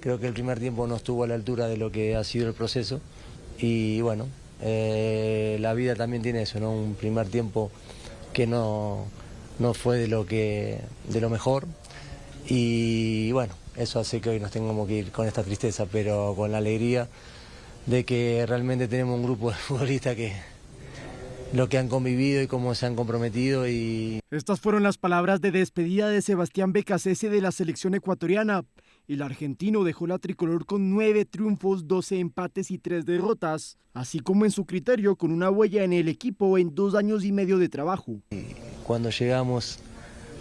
Creo que el primer tiempo no estuvo a la altura de lo que ha sido el proceso y bueno, la vida también tiene eso, ¿no? Un primer tiempo que no fue de lo mejor y bueno, eso hace que hoy nos tengamos que ir con esta tristeza, pero con la alegría de que realmente tenemos un grupo de futbolistas que lo que han convivido y cómo se han comprometido. Estas fueron las palabras de despedida de Sebastián Becasese de la selección ecuatoriana. El argentino dejó la tricolor con 9 triunfos, 12 empates y 3 derrotas, así como en su criterio con una huella en el equipo en 2 años y medio de trabajo. Cuando llegamos,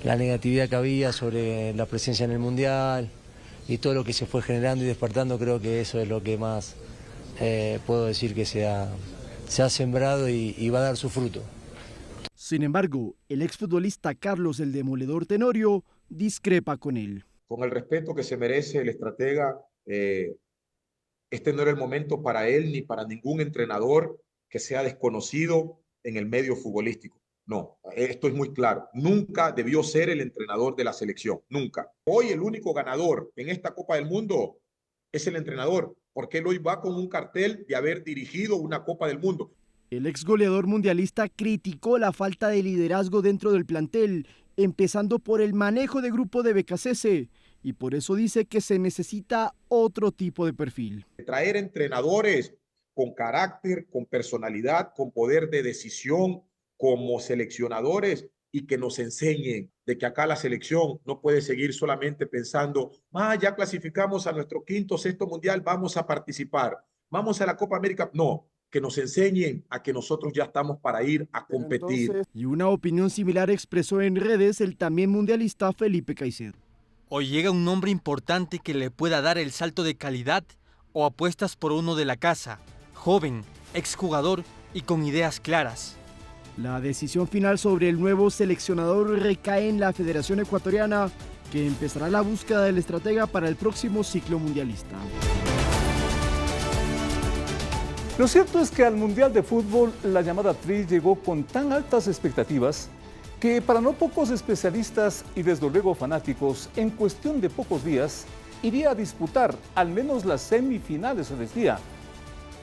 la negatividad que había sobre la presencia en el Mundial y todo lo que se fue generando y despertando, creo que eso es lo que más puedo decir que se ha sembrado y va a dar su fruto. Sin embargo, el exfutbolista Carlos el Demoledor Tenorio discrepa con él. Con el respeto que se merece el estratega, este no era el momento para él ni para ningún entrenador que sea desconocido en el medio futbolístico. No, esto es muy claro. Nunca debió ser el entrenador de la selección, nunca. Hoy el único ganador en esta Copa del Mundo es el entrenador, porque él hoy va con un cartel de haber dirigido una Copa del Mundo. El ex goleador mundialista criticó la falta de liderazgo dentro del plantel, empezando por el manejo de grupo de Becasese, y por eso dice que se necesita otro tipo de perfil. Traer entrenadores con carácter, con personalidad, con poder de decisión, como seleccionadores, y que nos enseñen de que acá la selección no puede seguir solamente pensando, ya clasificamos a nuestro quinto, sexto mundial, vamos a participar, vamos a la Copa América. No, que nos enseñen a que nosotros ya estamos para ir a competir. Y una opinión similar expresó en redes el también mundialista Felipe Caicedo. Hoy llega un nombre importante que le pueda dar el salto de calidad o apuestas por uno de la casa, joven, exjugador y con ideas claras. La decisión final sobre el nuevo seleccionador recae en la Federación Ecuatoriana, que empezará la búsqueda del estratega para el próximo ciclo mundialista. Lo cierto es que al Mundial de Fútbol la llamada Tri llegó con tan altas expectativas que para no pocos especialistas y desde luego fanáticos, en cuestión de pocos días, iría a disputar al menos las semifinales, se decía.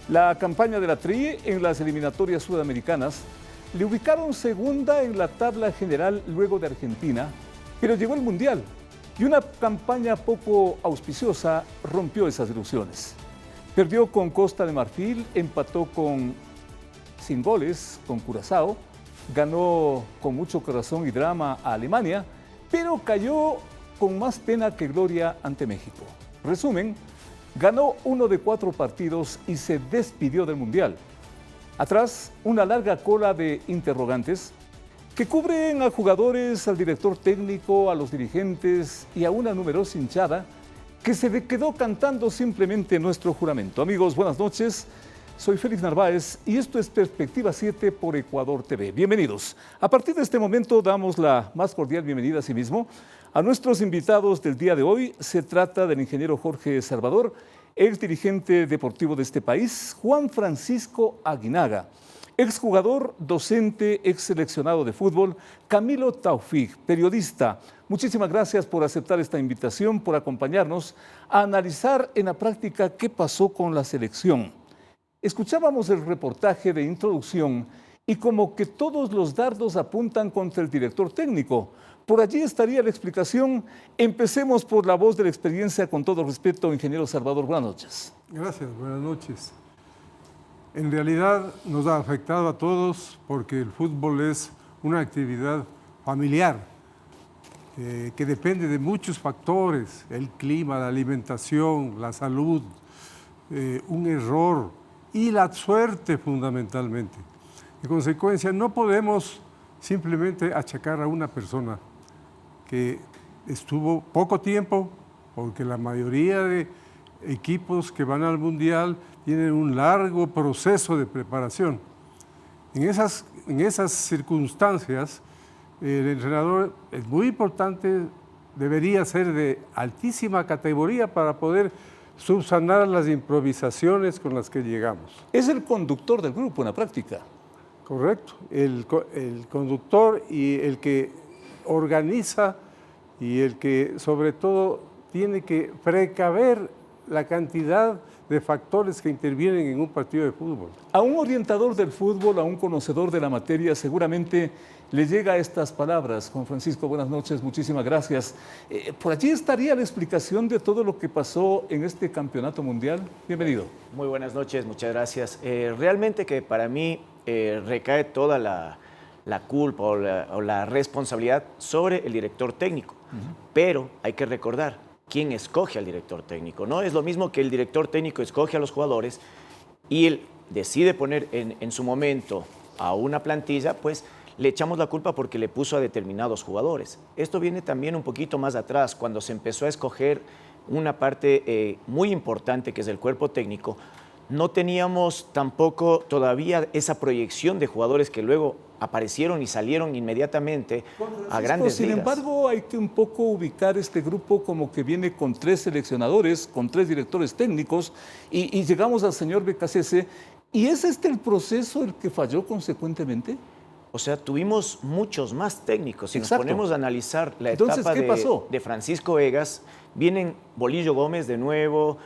La campaña de la Tri en las eliminatorias sudamericanas le ubicaron segunda en la tabla general luego de Argentina, pero llegó el Mundial y una campaña poco auspiciosa rompió esas ilusiones. Perdió con Costa de Marfil, empató sin goles con Curazao, ganó con mucho corazón y drama a Alemania, pero cayó con más pena que gloria ante México. Resumen, ganó 1 de 4 partidos y se despidió del Mundial. Atrás, una larga cola de interrogantes que cubren a jugadores, al director técnico, a los dirigentes y a una numerosa hinchada que se quedó cantando simplemente nuestro juramento. Amigos, buenas noches. Soy Félix Narváez y esto es Perspectiva 7 por Ecuador TV. Bienvenidos. A partir de este momento damos la más cordial bienvenida a sí mismo a nuestros invitados del día de hoy. Se trata del ingeniero Jorge Salvador, ex dirigente deportivo de este país, Juan Francisco Aguinaga, exjugador, docente, ex seleccionado de fútbol, Camilo Taufik, periodista. Muchísimas gracias por aceptar esta invitación, por acompañarnos a analizar en la práctica qué pasó con la selección. Escuchábamos el reportaje de introducción y como que todos los dardos apuntan contra el director técnico. Por allí estaría la explicación. Empecemos por la voz de la experiencia, con todo respeto, ingeniero Salvador. Buenas noches. Gracias, buenas noches. En realidad nos ha afectado a todos porque el fútbol es una actividad familiar que depende de muchos factores, el clima, la alimentación, la salud, un error y la suerte fundamentalmente. En consecuencia, no podemos simplemente achacar a una persona que estuvo poco tiempo, porque la mayoría de equipos que van al Mundial tienen un largo proceso de preparación. En esas circunstancias, el entrenador es muy importante, debería ser de altísima categoría para poder subsanar las improvisaciones con las que llegamos. Es el conductor del grupo en la práctica. Correcto, el conductor y el que organiza y el que sobre todo tiene que precaver la cantidad de factores que intervienen en un partido de fútbol. A un orientador del fútbol, a un conocedor de la materia, seguramente le llega estas palabras. Juan Francisco, buenas noches, muchísimas gracias. Por allí estaría la explicación de todo lo que pasó en este campeonato mundial. Bienvenido. Muy buenas noches, muchas gracias. Realmente que para mí recae toda la culpa o la responsabilidad sobre el director técnico. Pero hay que recordar quién escoge al director técnico. No es lo mismo que el director técnico escoge a los jugadores y él decide poner en su momento a una plantilla, pues le echamos la culpa porque le puso a determinados jugadores. Esto viene también un poquito más atrás, cuando se empezó a escoger una parte muy importante que es el cuerpo técnico. No teníamos tampoco todavía esa proyección de jugadores que luego aparecieron y salieron inmediatamente a grandes ligas. Sin embargo, hay que un poco ubicar este grupo como que viene con 3 seleccionadores, con 3 directores técnicos, y llegamos al señor Becasese. ¿Y es este el proceso el que falló consecuentemente? O sea, tuvimos muchos más técnicos. Si Exacto. nos ponemos a analizar la Entonces, etapa ¿qué pasó? de Francisco Egas, vienen Bolillo Gómez de nuevo,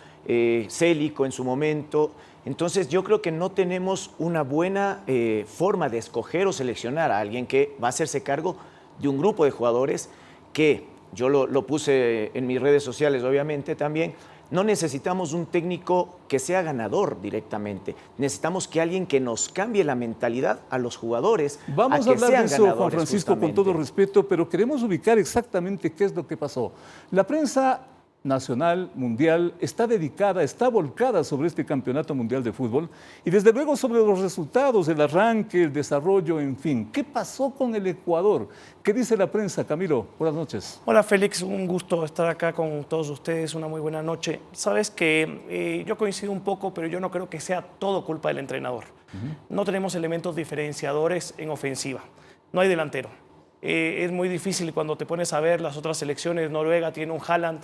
Célico en su momento. Entonces yo creo que no tenemos una buena forma de escoger o seleccionar a alguien que va a hacerse cargo de un grupo de jugadores que, yo lo puse en mis redes sociales obviamente también, no necesitamos un técnico que sea ganador directamente. Necesitamos que alguien que nos cambie la mentalidad a los jugadores. Vamos a hablar de eso, Juan Francisco, con todo respeto, pero queremos ubicar exactamente qué es lo que pasó. La prensa nacional, mundial, está dedicada, está volcada sobre este campeonato mundial de fútbol y desde luego sobre los resultados, el arranque, el desarrollo, en fin. ¿Qué pasó con el Ecuador? ¿Qué dice la prensa? Camilo, buenas noches. Hola Félix, un gusto estar acá con todos ustedes, una muy buena noche. Sabes que yo coincido un poco, pero yo no creo que sea todo culpa del entrenador. No tenemos elementos diferenciadores en ofensiva, no hay delantero. Es muy difícil cuando te pones a ver las otras selecciones. Noruega tiene un Haaland,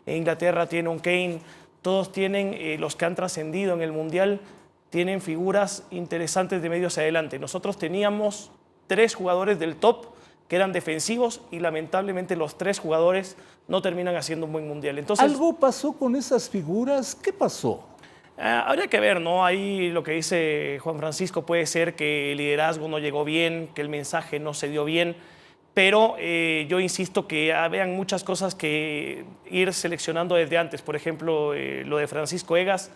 Inglaterra tiene un Kane, todos tienen, los que han trascendido en el Mundial, tienen figuras interesantes de medio hacia adelante. Nosotros teníamos 3 jugadores del top que eran defensivos y lamentablemente los 3 jugadores no terminan haciendo un buen Mundial. Entonces, ¿algo pasó con esas figuras? ¿Qué pasó? Habría que ver, ¿no? Ahí lo que dice Juan Francisco puede ser que el liderazgo no llegó bien, que el mensaje no se dio bien. Pero yo insisto que habían muchas cosas que ir seleccionando desde antes. Por ejemplo, lo de Francisco Egas,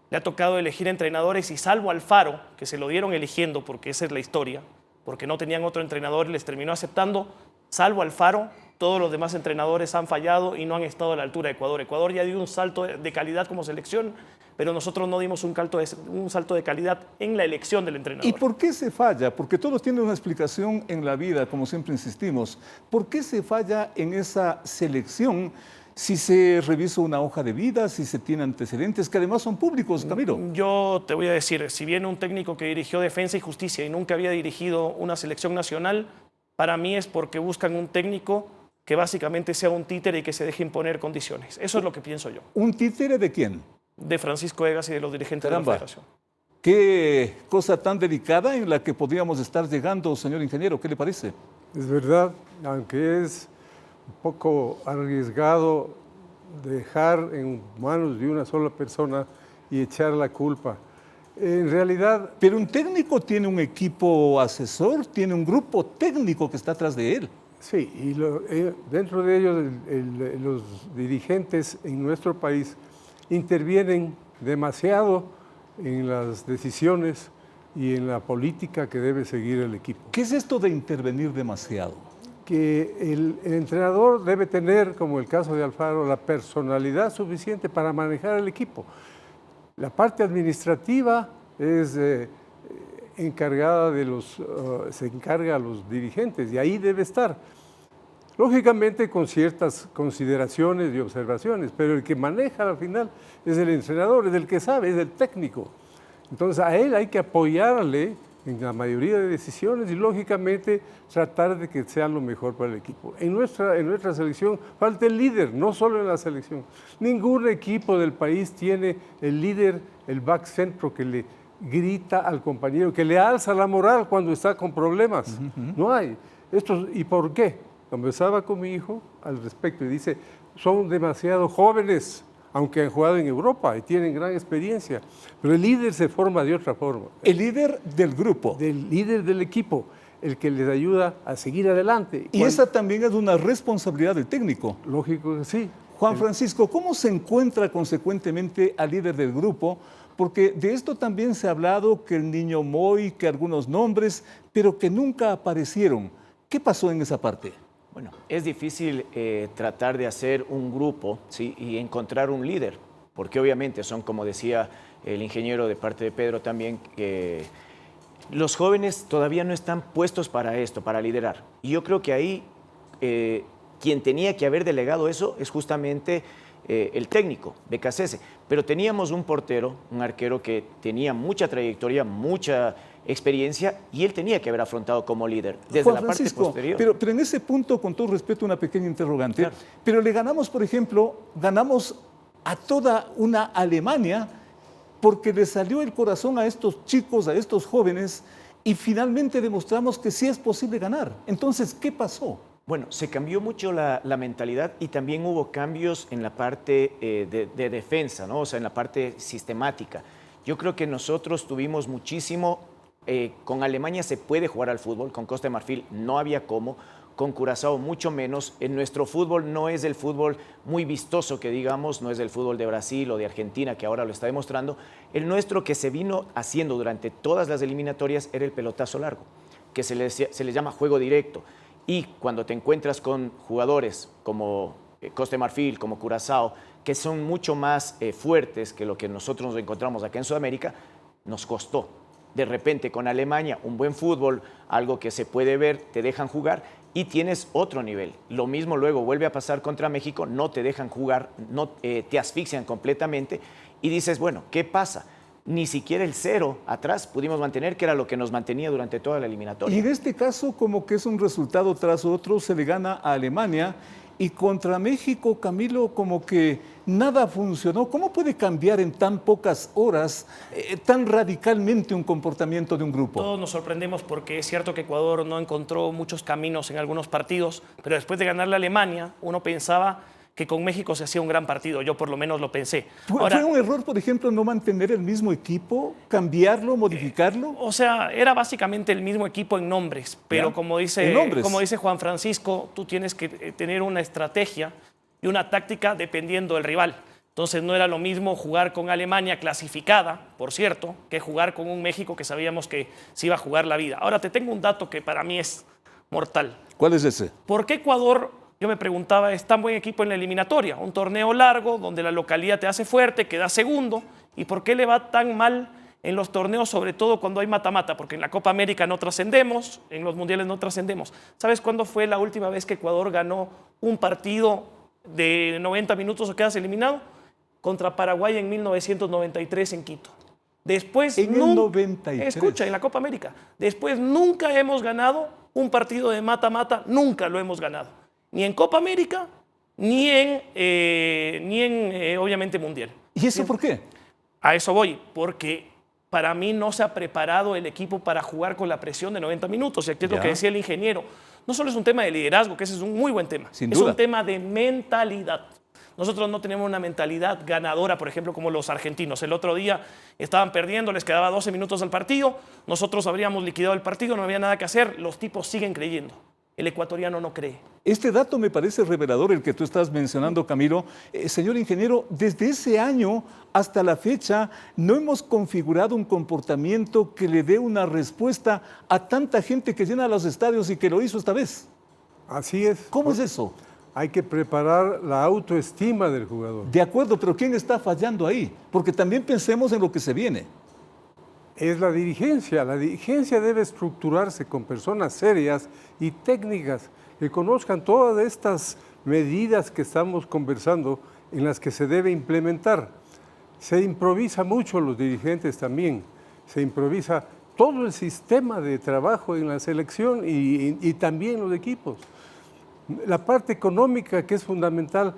le ha tocado elegir entrenadores y salvo Alfaro, que se lo dieron eligiendo porque esa es la historia, porque no tenían otro entrenador y les terminó aceptando, salvo Alfaro, todos los demás entrenadores han fallado y no han estado a la altura de Ecuador. Ecuador ya dio un salto de calidad como selección, pero nosotros no dimos un salto de calidad en la elección del entrenador. ¿Y por qué se falla? Porque todo tiene una explicación en la vida, como siempre insistimos. ¿Por qué se falla en esa selección si se revisa una hoja de vida, si se tiene antecedentes, que además son públicos, Camilo? Yo te voy a decir, si viene un técnico que dirigió Defensa y Justicia y nunca había dirigido una selección nacional, para mí es porque buscan un técnico que básicamente sea un títere y que se deje imponer condiciones. Eso es lo que pienso yo. ¿Un títere de quién? De Francisco Egas y de los dirigentes de la Federación. Qué cosa tan delicada en la que podríamos estar llegando, señor ingeniero. ¿Qué le parece? Es verdad, aunque es un poco arriesgado dejar en manos de una sola persona y echar la culpa. En realidad... Pero un técnico tiene un equipo asesor, tiene un grupo técnico que está atrás de él. Sí, y dentro de ellos los dirigentes en nuestro país intervienen demasiado en las decisiones y en la política que debe seguir el equipo. ¿Qué es esto de intervenir demasiado? Que el entrenador debe tener, como el caso de Alfaro, la personalidad suficiente para manejar el equipo. La parte administrativa es encargada se encarga a los dirigentes y ahí debe estar. Lógicamente con ciertas consideraciones y observaciones, pero el que maneja al final es el entrenador, es el que sabe, es el técnico. Entonces a él hay que apoyarle en la mayoría de decisiones y lógicamente tratar de que sea lo mejor para el equipo. En nuestra selección falta el líder, no solo en la selección. Ningún equipo del país tiene el líder, el back centro que le grita al compañero, que le alza la moral cuando está con problemas. No hay. ¿Y por qué? Conversaba con mi hijo al respecto y dice, son demasiado jóvenes, aunque han jugado en Europa y tienen gran experiencia. Pero el líder se forma de otra forma. El líder del grupo. Del líder del equipo, el que les ayuda a seguir adelante. Y esa también es una responsabilidad del técnico. Lógico que sí. Juan Francisco, ¿cómo se encuentra consecuentemente al líder del grupo? Porque de esto también se ha hablado, que el niño Moy, que algunos nombres, pero que nunca aparecieron. ¿Qué pasó en esa parte? Bueno, es difícil tratar de hacer un grupo, ¿sí?, y encontrar un líder, porque obviamente son, como decía el ingeniero de parte de Pedro también, que los jóvenes todavía no están puestos para esto, para liderar. Y yo creo que ahí quien tenía que haber delegado eso es justamente el técnico, Becasese. Pero teníamos un portero, un arquero que tenía mucha trayectoria, mucha experiencia, y él tenía que haber afrontado como líder desde Juan la Francisco, parte posterior. pero en ese punto, con todo respeto, una pequeña interrogante. Claro. Pero le ganamos, por ejemplo, ganamos a toda una Alemania porque le salió el corazón a estos chicos, a estos jóvenes, y finalmente demostramos que sí es posible ganar. Entonces, ¿qué pasó? Bueno, se cambió mucho la mentalidad y también hubo cambios en la parte de defensa, ¿no? O sea, en la parte sistemática. Yo creo que nosotros tuvimos muchísimo, con Alemania se puede jugar al fútbol, con Costa de Marfil no había cómo, con Curazao mucho menos. En nuestro fútbol no es el fútbol muy vistoso que digamos, no es el fútbol de Brasil o de Argentina que ahora lo está demostrando. El nuestro, que se vino haciendo durante todas las eliminatorias, era el pelotazo largo, que se le llama juego directo. Y cuando te encuentras con jugadores como Costa de Marfil, como Curazao, que son mucho más fuertes que lo que nosotros nos encontramos acá en Sudamérica, nos costó. De repente con Alemania, un buen fútbol, algo que se puede ver, te dejan jugar y tienes otro nivel. Lo mismo luego vuelve a pasar contra México, no te dejan jugar, no, te asfixian completamente y dices, bueno, ¿qué pasa? Ni siquiera el 0 atrás pudimos mantener, que era lo que nos mantenía durante toda la eliminatoria. Y en este caso, como que es un resultado tras otro, se le gana a Alemania, y contra México, Camilo, como que nada funcionó. ¿Cómo puede cambiar en tan pocas horas tan radicalmente un comportamiento de un grupo? Todos nos sorprendemos porque es cierto que Ecuador no encontró muchos caminos en algunos partidos, pero después de ganarle a Alemania, uno pensaba que con México se hacía un gran partido. Yo por lo menos lo pensé. Ahora, ¿fue un error, por ejemplo, no mantener el mismo equipo, cambiarlo, modificarlo? O sea, era básicamente el mismo equipo en nombres, pero como dice Juan Francisco, tú tienes que tener una estrategia y una táctica dependiendo del rival. Entonces no era lo mismo jugar con Alemania clasificada, por cierto, que jugar con un México que sabíamos que se iba a jugar la vida. Ahora te tengo un dato que para mí es mortal. ¿Cuál es ese? ¿Por qué Ecuador, yo me preguntaba, es tan buen equipo en la eliminatoria? Un torneo largo donde la localidad te hace fuerte, queda segundo. ¿Y por qué le va tan mal en los torneos, sobre todo cuando hay mata-mata? Porque en la Copa América no trascendemos, en los mundiales no trascendemos. ¿Sabes cuándo fue la última vez que Ecuador ganó un partido de 90 minutos o quedas eliminado? Contra Paraguay en 1993 en Quito. Después, en el 93. Escucha, en la Copa América. Después nunca hemos ganado un partido de mata-mata, nunca lo hemos ganado. Ni en Copa América, ni en obviamente, Mundial. ¿Y eso por qué? A eso voy, porque para mí no se ha preparado el equipo para jugar con la presión de 90 minutos. Y aquí es lo que decía el ingeniero. No solo es un tema de liderazgo, que ese es un muy buen tema. Sin duda. Es un tema de mentalidad. Nosotros no tenemos una mentalidad ganadora, por ejemplo, como los argentinos. El otro día estaban perdiendo, les quedaba 12 minutos al partido. Nosotros habríamos liquidado el partido, no había nada que hacer. Los tipos siguen creyendo. El ecuatoriano no cree. Este dato me parece revelador, el que tú estás mencionando, Camilo. Señor ingeniero, desde ese año hasta la fecha no hemos configurado un comportamiento que le dé una respuesta a tanta gente que llena los estadios y que lo hizo esta vez. Así es. ¿Cómo es eso? Hay que preparar la autoestima del jugador. De acuerdo, pero ¿quién está fallando ahí? Porque también pensemos en lo que se viene. Es la dirigencia. La dirigencia debe estructurarse con personas serias y técnicas que conozcan todas estas medidas que estamos conversando en las que se debe implementar. Se improvisa mucho los dirigentes también, se improvisa todo el sistema de trabajo en la selección y también los equipos. La parte económica, que es fundamental.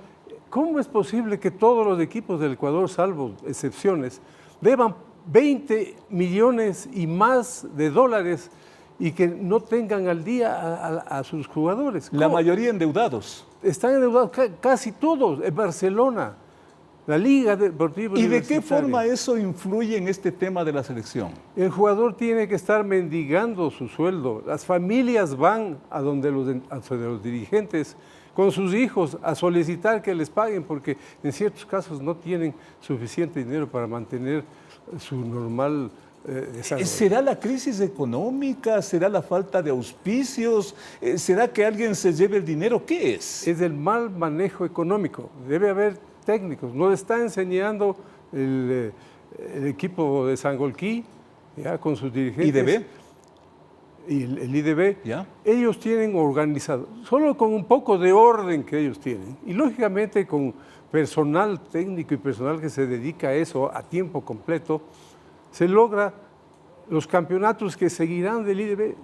¿Cómo es posible que todos los equipos del Ecuador, salvo excepciones, deban 20 millones y más de dólares y que no tengan al día a sus jugadores? La mayoría endeudados. Están endeudados casi todos. En Barcelona, La Liga Deportiva ¿Y de qué Universitaria. forma eso influye en este tema de la selección? El jugador tiene que estar mendigando su sueldo. Las familias van a donde los dirigentes con sus hijos a solicitar que les paguen porque en ciertos casos no tienen suficiente dinero para mantener su normal desarrollo. ¿Será la crisis económica? ¿Será la falta de auspicios? ¿Será que alguien se lleve el dinero? ¿Qué es? Es el mal manejo económico. Debe haber técnicos. Nos está enseñando el equipo de Sangolquí, ya con sus dirigentes. ¿IDB? Y el IDB. ¿Ya? Ellos tienen organizado, solo con un poco de orden que ellos tienen, y lógicamente con personal técnico y personal que se dedica a eso a tiempo completo, se logra los campeonatos que seguirán del IDB.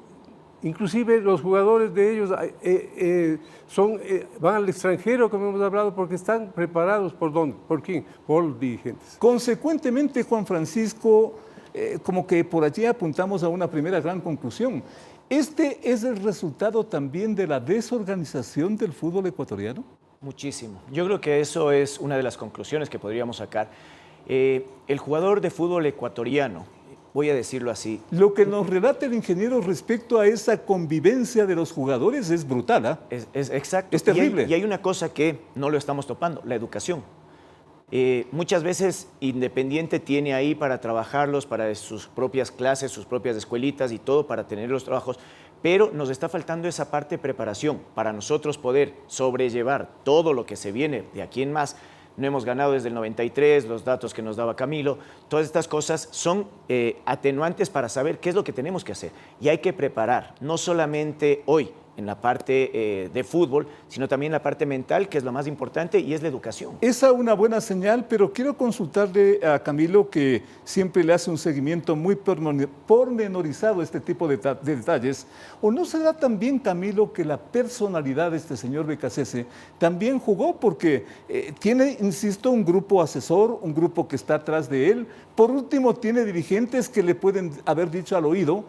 Inclusive los jugadores de ellos van al extranjero, como hemos hablado, porque están preparados ¿por dónde? ¿Por quién? Por los dirigentes. Consecuentemente, Juan Francisco, como que por allí apuntamos a una primera gran conclusión. ¿Este es el resultado también de la desorganización del fútbol ecuatoriano? Muchísimo. Yo creo que eso es una de las conclusiones que podríamos sacar. El jugador de fútbol ecuatoriano, voy a decirlo así. Lo que nos relata el ingeniero respecto a esa convivencia de los jugadores es brutal, ¿ah? Es exacto. Es terrible. Y hay una cosa que no lo estamos topando, la educación. Muchas veces Independiente tiene ahí para trabajarlos, para sus propias clases, sus propias escuelitas y todo para tener los trabajos, pero nos está faltando esa parte de preparación para nosotros poder sobrellevar todo lo que se viene de aquí en más. No hemos ganado desde el 93, los datos que nos daba Camilo, todas estas cosas son atenuantes para saber qué es lo que tenemos que hacer. Y hay que preparar, no solamente hoy en la parte de fútbol, sino también la parte mental, que es lo más importante, y es la educación. Esa es una buena señal, pero quiero consultarle a Camilo, que siempre le hace un seguimiento muy pormenorizado a este tipo de detalles. ¿O no será también, Camilo, que la personalidad de este señor Becasese también jugó? Porque tiene, insisto, un grupo asesor, un grupo que está atrás de él. Por último, tiene dirigentes que le pueden haber dicho al oído,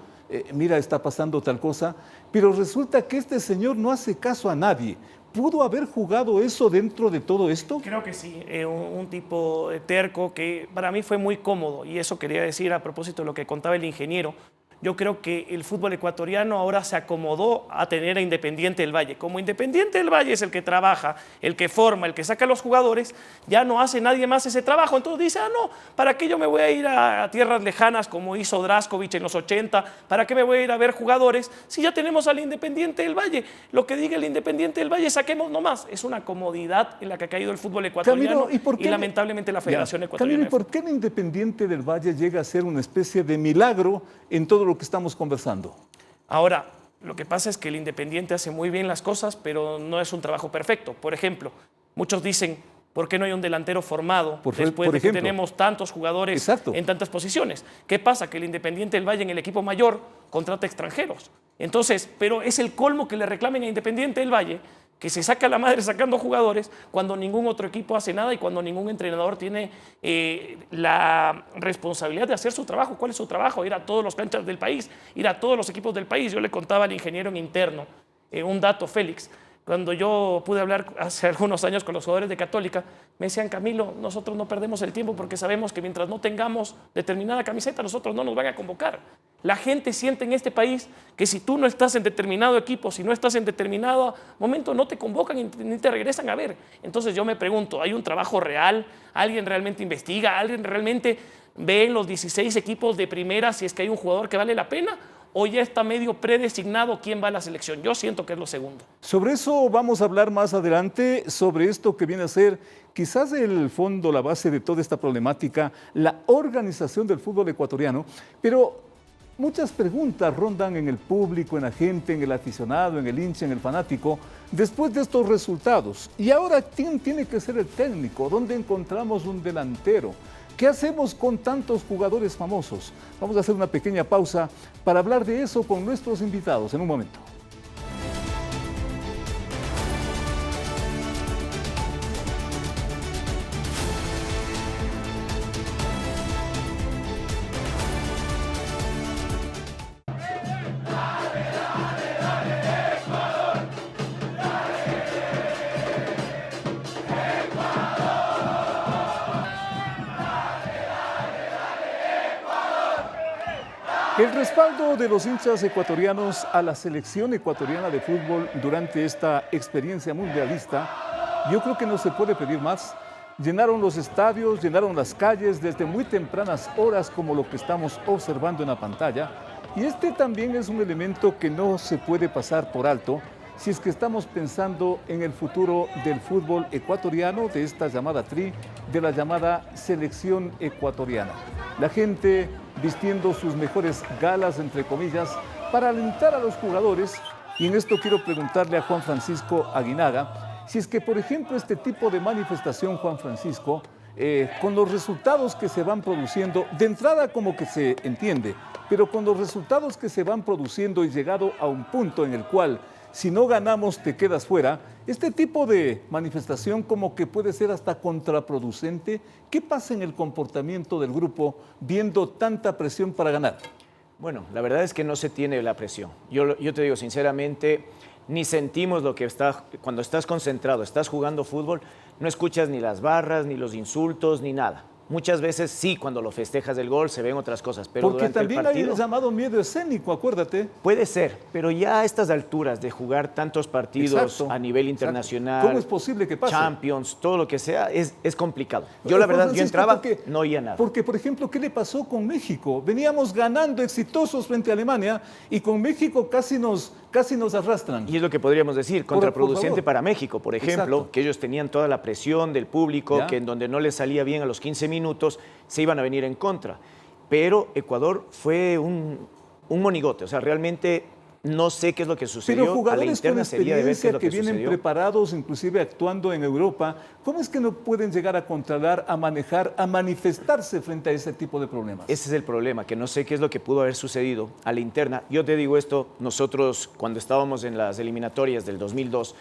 mira, está pasando tal cosa, pero resulta que este señor no hace caso a nadie. ¿Pudo haber jugado eso dentro de todo esto? Creo que sí, un tipo terco que para mí fue muy cómodo, y eso quería decir a propósito de lo que contaba el ingeniero. Yo creo que el fútbol ecuatoriano ahora se acomodó a tener a Independiente del Valle. Como Independiente del Valle es el que trabaja, el que forma, el que saca a los jugadores, ya no hace nadie más ese trabajo. Entonces dice, no, ¿para qué yo me voy a ir a tierras lejanas como hizo Draskovic en los 80? ¿Para qué me voy a ir a ver jugadores si ya tenemos al Independiente del Valle? Lo que diga el Independiente del Valle, saquemos nomás. Es una comodidad en la que ha caído el fútbol ecuatoriano, Camilo, y lamentablemente la Federación Ecuatoriana. Camilo, ¿y por qué el Independiente del Valle llega a ser una especie de milagro en todo lo que estamos conversando? Ahora, lo que pasa es que el Independiente hace muy bien las cosas, pero no es un trabajo perfecto. Por ejemplo, muchos dicen, ¿por qué no hay un delantero formado después de que tenemos tantos jugadores en tantas posiciones? ¿Qué pasa? Que el Independiente del Valle en el equipo mayor contrata extranjeros. Entonces, pero es el colmo que le reclamen a Independiente del Valle, que se saca la madre sacando jugadores cuando ningún otro equipo hace nada y cuando ningún entrenador tiene la responsabilidad de hacer su trabajo. ¿Cuál es su trabajo? Ir a todos los canchas del país, ir a todos los equipos del país. Yo le contaba al ingeniero en interno un dato, Félix. Cuando yo pude hablar hace algunos años con los jugadores de Católica, me decían, Camilo, nosotros no perdemos el tiempo porque sabemos que mientras no tengamos determinada camiseta, nosotros no nos van a convocar. La gente siente en este país que si tú no estás en determinado equipo, si no estás en determinado momento, no te convocan ni te regresan a ver. Entonces yo me pregunto, ¿hay un trabajo real? ¿Alguien realmente investiga? ¿Alguien realmente ve en los 16 equipos de primera si es que hay un jugador que vale la pena? ¿O ya está medio predesignado quién va a la selección? Yo siento que es lo segundo. Sobre eso vamos a hablar más adelante, sobre esto que viene a ser quizás el fondo, la base de toda esta problemática, la organización del fútbol ecuatoriano, pero muchas preguntas rondan en el público, en la gente, en el aficionado, en el hincha, en el fanático, después de estos resultados. Y ahora, ¿quién tiene que ser el técnico? ¿Dónde encontramos un delantero? ¿Qué hacemos con tantos jugadores famosos? Vamos a hacer una pequeña pausa para hablar de eso con nuestros invitados en un momento. El respaldo de los hinchas ecuatorianos a la selección ecuatoriana de fútbol durante esta experiencia mundialista, yo creo que no se puede pedir más. Llenaron los estadios, llenaron las calles desde muy tempranas horas, como lo que estamos observando en la pantalla. Y este también es un elemento que no se puede pasar por alto si es que estamos pensando en el futuro del fútbol ecuatoriano, de esta llamada TRI, de la llamada selección ecuatoriana. La gente vistiendo sus mejores galas, entre comillas, para alentar a los jugadores. Y en esto quiero preguntarle a Juan Francisco Aguinaga, si es que, por ejemplo, este tipo de manifestación, Juan Francisco, con los resultados que se van produciendo, de entrada como que se entiende, pero con los resultados que se van produciendo y llegado a un punto en el cual, si no ganamos, te quedas fuera, este tipo de manifestación como que puede ser hasta contraproducente. ¿Qué pasa en el comportamiento del grupo viendo tanta presión para ganar? Bueno, la verdad es que no se tiene la presión. Yo te digo sinceramente, ni sentimos lo que está, cuando estás concentrado, estás jugando fútbol, no escuchas ni las barras, ni los insultos, ni nada. Muchas veces sí, cuando lo festejas del gol se ven otras cosas, pero porque durante también el partido, hay el llamado miedo escénico, acuérdate. Puede ser, pero ya a estas alturas de jugar tantos partidos Exacto, a nivel internacional, ¿cómo es posible que pase? Champions, todo lo que sea, es complicado. Yo la verdad, yo entraba, no oía nada. Porque, por ejemplo, ¿qué le pasó con México? Veníamos ganando exitosos frente a Alemania y con México casi nos arrastran. Y es lo que podríamos decir, contraproducente para México, por ejemplo, Exacto. que ellos tenían toda la presión del público, ¿Ya? que en donde no les salía bien a los 15 minutos, se iban a venir en contra. Pero Ecuador fue un monigote, o sea, realmente no sé qué es lo que sucedió. Pero jugadores a la interna con sería de ver qué experiencia es lo que que vienen sucedió. preparados, inclusive actuando en Europa, ¿cómo es que no pueden llegar a controlar, a manejar, a manifestarse frente a ese tipo de problemas? Ese es el problema, que no sé qué es lo que pudo haber sucedido a la interna. Yo te digo esto, nosotros cuando estábamos en las eliminatorias del 2002,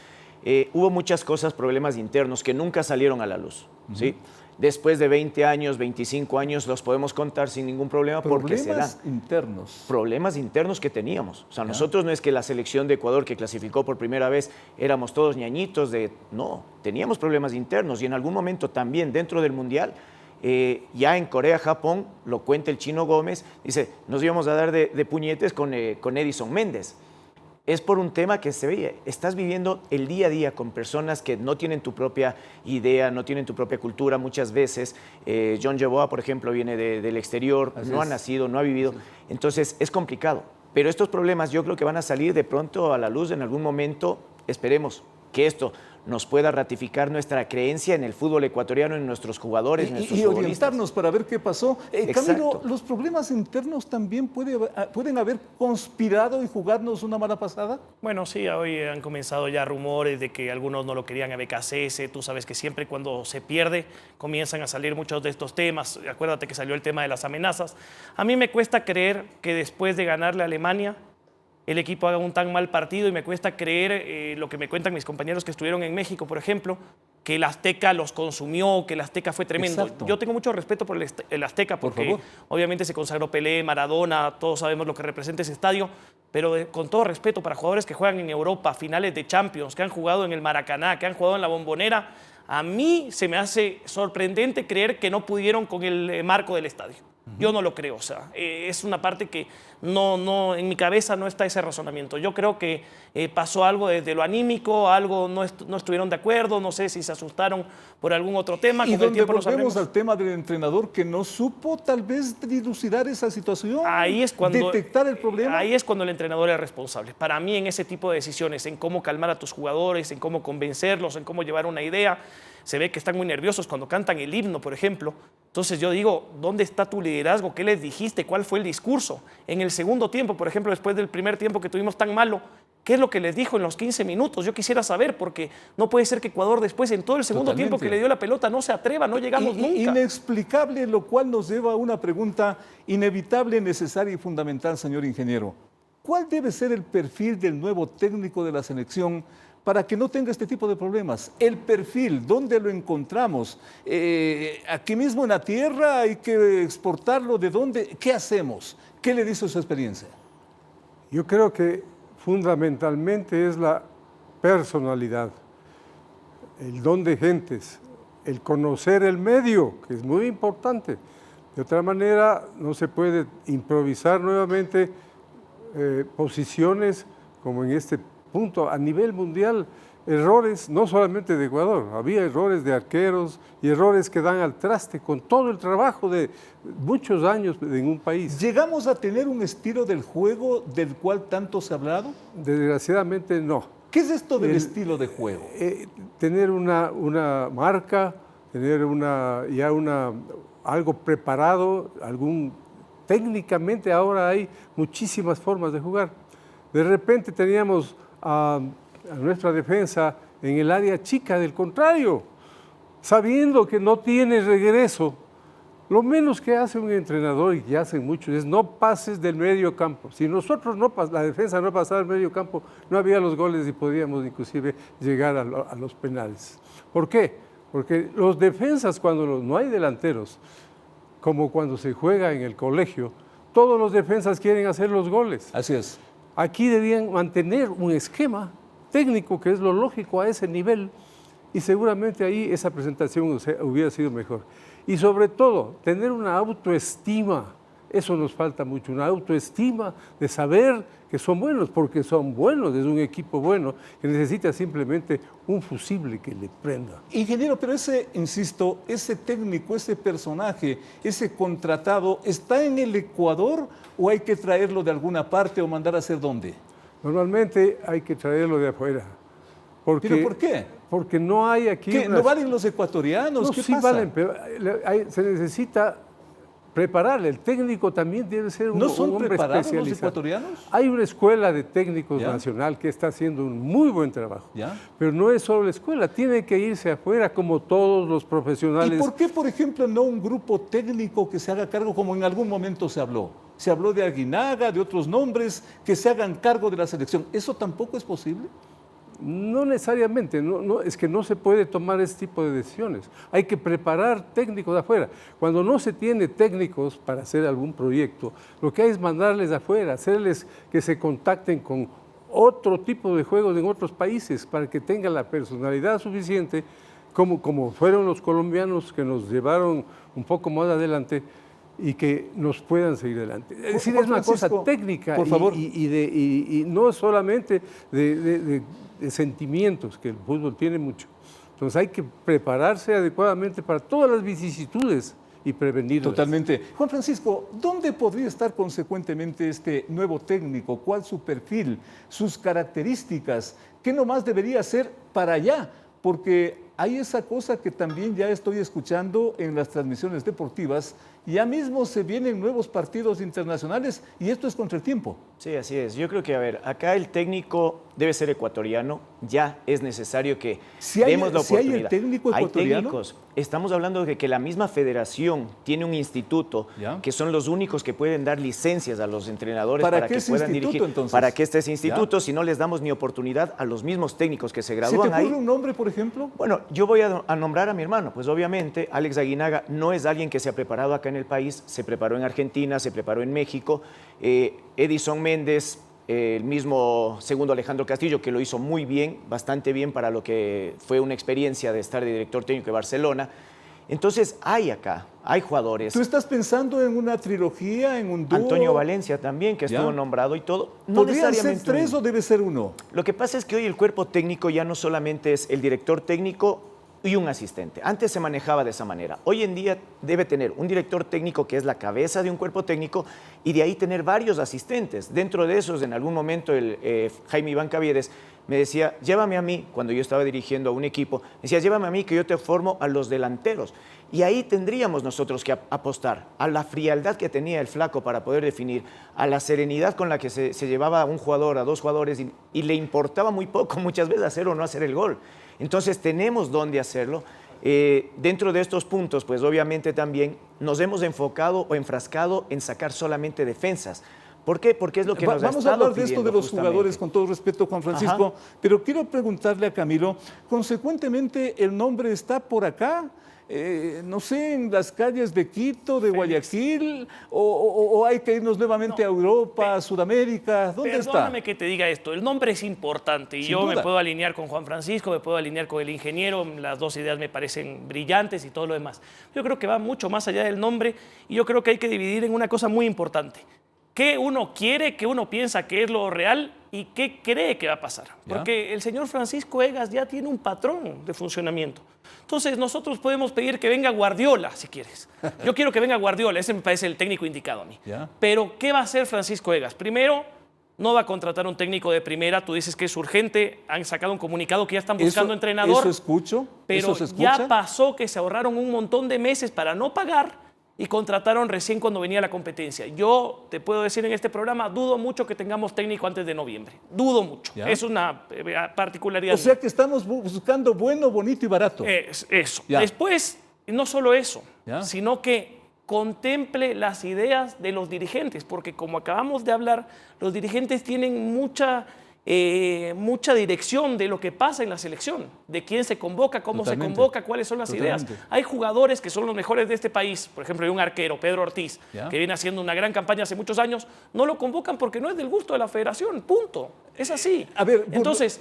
hubo muchas cosas, problemas internos que nunca salieron a la luz, ¿sí? Después de 20 años, 25 años, los podemos contar sin ningún problema porque se dan. Problemas internos. Problemas internos que teníamos. O sea, nosotros no es que la selección de Ecuador que clasificó por primera vez éramos todos ñañitos de... No, teníamos problemas internos y en algún momento también dentro del Mundial, ya en Corea, Japón, lo cuenta el Chino Gómez, dice, nos íbamos a dar de puñetes con Edison Méndez. Es por un tema que se veía. Estás viviendo el día a día con personas que no tienen tu propia idea, no tienen tu propia cultura muchas veces. John Yeboah, por ejemplo, viene del exterior, no ha nacido, no ha vivido. Entonces es complicado. Pero estos problemas yo creo que van a salir de pronto a la luz en algún momento. Esperemos que esto nos pueda ratificar nuestra creencia en el fútbol ecuatoriano, en nuestros jugadores, en nuestros y futbolistas. orientarnos para ver qué pasó. Camilo, Exacto. ¿los problemas internos también pueden haber conspirado y jugarnos una mala pasada? Bueno, sí, hoy han comenzado ya rumores de que algunos no lo querían a BKCS. Tú sabes que siempre cuando se pierde comienzan a salir muchos de estos temas. Acuérdate que salió el tema de las amenazas. A mí me cuesta creer que después de ganarle a Alemania el equipo haga un tan mal partido y me cuesta creer lo que me cuentan mis compañeros que estuvieron en México, por ejemplo, que el Azteca los consumió, que el Azteca fue tremendo. Exacto. Yo tengo mucho respeto por el Azteca porque obviamente se consagró Pelé, Maradona, todos sabemos lo que representa ese estadio, pero con todo respeto para jugadores que juegan en Europa, finales de Champions, que han jugado en el Maracaná, que han jugado en la Bombonera, a mí se me hace sorprendente creer que no pudieron con el marco del estadio. Yo no lo creo, o sea, es una parte que no, en mi cabeza no está ese razonamiento. Yo creo que pasó algo desde lo anímico, algo no estuvieron de acuerdo, no sé si se asustaron por algún otro tema. Y donde volvemos al tema del entrenador que no supo tal vez dilucidar esa situación, ahí es cuando, detectar el problema. Ahí es cuando el entrenador es responsable. Para mí en ese tipo de decisiones, en cómo calmar a tus jugadores, en cómo convencerlos, en cómo llevar una idea, se ve que están muy nerviosos cuando cantan el himno, por ejemplo. Entonces yo digo, ¿dónde está tu liderazgo? ¿Qué les dijiste? ¿Cuál fue el discurso? En el segundo tiempo, por ejemplo, después del primer tiempo que tuvimos tan malo, ¿qué es lo que les dijo en los 15 minutos? Yo quisiera saber, porque no puede ser que Ecuador después, en todo el segundo tiempo que le dio la pelota, no se atreva, no llegamos nunca. Inexplicable, lo cual nos lleva a una pregunta inevitable, necesaria y fundamental, señor ingeniero. ¿Cuál debe ser el perfil del nuevo técnico de la selección para que no tenga este tipo de problemas? El perfil, ¿dónde lo encontramos? ¿Aquí mismo en la tierra? ¿Hay que exportarlo? ¿De dónde? ¿Qué hacemos? ¿Qué le dice su experiencia? Yo creo que fundamentalmente es la personalidad, el don de gentes, el conocer el medio, que es muy importante, De otra manera, no se puede improvisar nuevamente posiciones como en este punto. A nivel mundial, errores no solamente de Ecuador, había errores de arqueros y errores que dan al traste con todo el trabajo de muchos años en un país. ¿Llegamos a tener un estilo del juego del cual tanto se ha hablado? Desgraciadamente no. ¿Qué es esto del estilo de juego? Tener una marca, tener algo preparado, técnicamente ahora hay muchísimas formas de jugar. De repente teníamos a nuestra defensa en el área chica del contrario, sabiendo que no tiene regreso. Lo menos que hace un entrenador, y que hacen muchos, es no pases del medio campo. Si nosotros la defensa no pasaba del medio campo, no había los goles y podíamos inclusive llegar a los penales. ¿Por qué? Porque los defensas, cuando no hay delanteros, como cuando se juega en el colegio, todos los defensas quieren hacer los goles. Así es. Aquí debían mantener un esquema técnico, que es lo lógico a ese nivel, y seguramente ahí esa presentación hubiera sido mejor. Y sobre todo, tener una autoestima, eso nos falta mucho, una autoestima de saber que son buenos, porque son buenos, es un equipo bueno, que necesita simplemente un fusible que le prenda. Ingeniero, pero insisto, ese técnico, ese personaje, ese contratado, ¿está en el Ecuador o hay que traerlo de alguna parte o mandar a hacer dónde? Normalmente hay que traerlo de afuera. ¿Pero por qué? Porque no hay aquí... ¿Qué? ¿No valen los ecuatorianos? No, ¿Qué sí pasa? valen, pero se necesita prepararle. El técnico también debe ser un hombre especializado. ¿Los ecuatorianos? Hay una escuela de técnicos nacional que está haciendo un muy buen trabajo. Pero no es solo la escuela, tiene que irse afuera como todos los profesionales. ¿Y por qué, por ejemplo, no un grupo técnico que se haga cargo como en algún momento se habló? Se habló de Aguinaga, de otros nombres, que se hagan cargo de la selección. ¿Eso tampoco es posible? No necesariamente, es que no se puede tomar ese tipo de decisiones. Hay que preparar técnicos de afuera. Cuando no se tiene técnicos para hacer algún proyecto, lo que hay es mandarles afuera, hacerles que se contacten con otro tipo de juegos en otros países para que tengan la personalidad suficiente, como fueron los colombianos que nos llevaron un poco más adelante y que nos puedan seguir adelante. Es decir, es una cosa técnica, por favor. Y no solamente de sentimientos, que el fútbol tiene mucho. Entonces hay que prepararse adecuadamente para todas las vicisitudes y prevenirlas. Totalmente. Juan Francisco, ¿dónde podría estar consecuentemente este nuevo técnico? ¿Cuál su perfil, sus características? ¿Qué nomás debería hacer para allá? Porque hay esa cosa que también ya estoy escuchando en las transmisiones deportivas. Ya mismo se vienen nuevos partidos internacionales y esto es contra el tiempo. Sí, así es. Yo creo que, a ver, acá el técnico debe ser ecuatoriano. Ya es necesario que demos la oportunidad. Si hay el técnico ecuatoriano. Hay técnicos. Estamos hablando de que la misma federación tiene un instituto que son los únicos que pueden dar licencias a los entrenadores para que puedan dirigir. Entonces? ¿Para qué está ese instituto? Si no les damos ni oportunidad a los mismos técnicos que se gradúan ahí. ¿Se te ocurre un nombre, por ejemplo? Bueno, yo voy a nombrar a mi hermano. Pues obviamente Alex Aguinaga no es alguien que se ha preparado acá en el país, se preparó en Argentina, se preparó en México. Edison Méndez, el mismo segundo Alejandro Castillo, que lo hizo muy bien, bastante bien para lo que fue una experiencia de estar de director técnico de Barcelona. Entonces hay jugadores. ¿Tú estás pensando en una trilogía, en un dúo? Antonio Valencia también, que estuvo nombrado y todo. No ¿Podrían ser tres o debe ser uno? Lo que pasa es que hoy el cuerpo técnico ya no solamente es el director técnico y un asistente. Antes se manejaba de esa manera. Hoy en día debe tener un director técnico que es la cabeza de un cuerpo técnico y de ahí tener varios asistentes. Dentro de esos, en algún momento, Jaime Iván Caviedes me decía, llévame a mí, cuando yo estaba dirigiendo a un equipo, me decía, llévame a mí que yo te formo a los delanteros. Y ahí tendríamos nosotros que apostar a la frialdad que tenía el flaco para poder definir, a la serenidad con la que se llevaba a un jugador, a dos jugadores, y le importaba muy poco muchas veces hacer o no hacer el gol. Entonces tenemos dónde hacerlo. Dentro de estos puntos, pues obviamente también nos hemos enfocado o enfrascado en sacar solamente defensas, ¿Por qué? Porque es lo que nos ha Vamos a estado hablar de esto de los justamente. jugadores, con todo respeto, Juan Francisco, pero quiero preguntarle a Camilo, consecuentemente, ¿el nombre está por acá? No sé, en las calles de Quito, de Guayaquil, o hay que irnos nuevamente a Europa, a Sudamérica, ¿dónde está? Perdóname que te diga esto, el nombre es importante y Sin yo duda. me puedo alinear con Juan Francisco, me puedo alinear con el ingeniero, las dos ideas me parecen brillantes y todo lo demás. Yo creo que va mucho más allá del nombre y yo creo que hay que dividir en una cosa muy importante. ¿Qué uno quiere, qué uno piensa que es lo real y qué cree que va a pasar? Porque el señor Francisco Egas ya tiene un patrón de funcionamiento. Entonces nosotros podemos pedir que venga Guardiola, si quieres. Yo quiero que venga Guardiola, ese me parece el técnico indicado a mí. Pero ¿qué va a hacer Francisco Egas? Primero, no va a contratar un técnico de primera, tú dices que es urgente, han sacado un comunicado que ya están buscando entrenador. Eso escucho, pero eso se escucha. ya pasó que se ahorraron un montón de meses para no pagar y contrataron recién cuando venía la competencia. Yo te puedo decir en este programa, dudo mucho que tengamos técnico antes de noviembre. Dudo mucho. Es una particularidad. O sea que estamos buscando bueno, bonito y barato. Eso. Después, no solo eso, sino que contemple las ideas de los dirigentes, porque como acabamos de hablar, los dirigentes tienen mucha dirección de lo que pasa en la selección, de quién se convoca, cómo se convoca, cuáles son las ideas. Hay jugadores que son los mejores de este país, por ejemplo, hay un arquero, Pedro Ortiz, que viene haciendo una gran campaña hace muchos años, no lo convocan porque no es del gusto de la federación, punto. Es así. Entonces,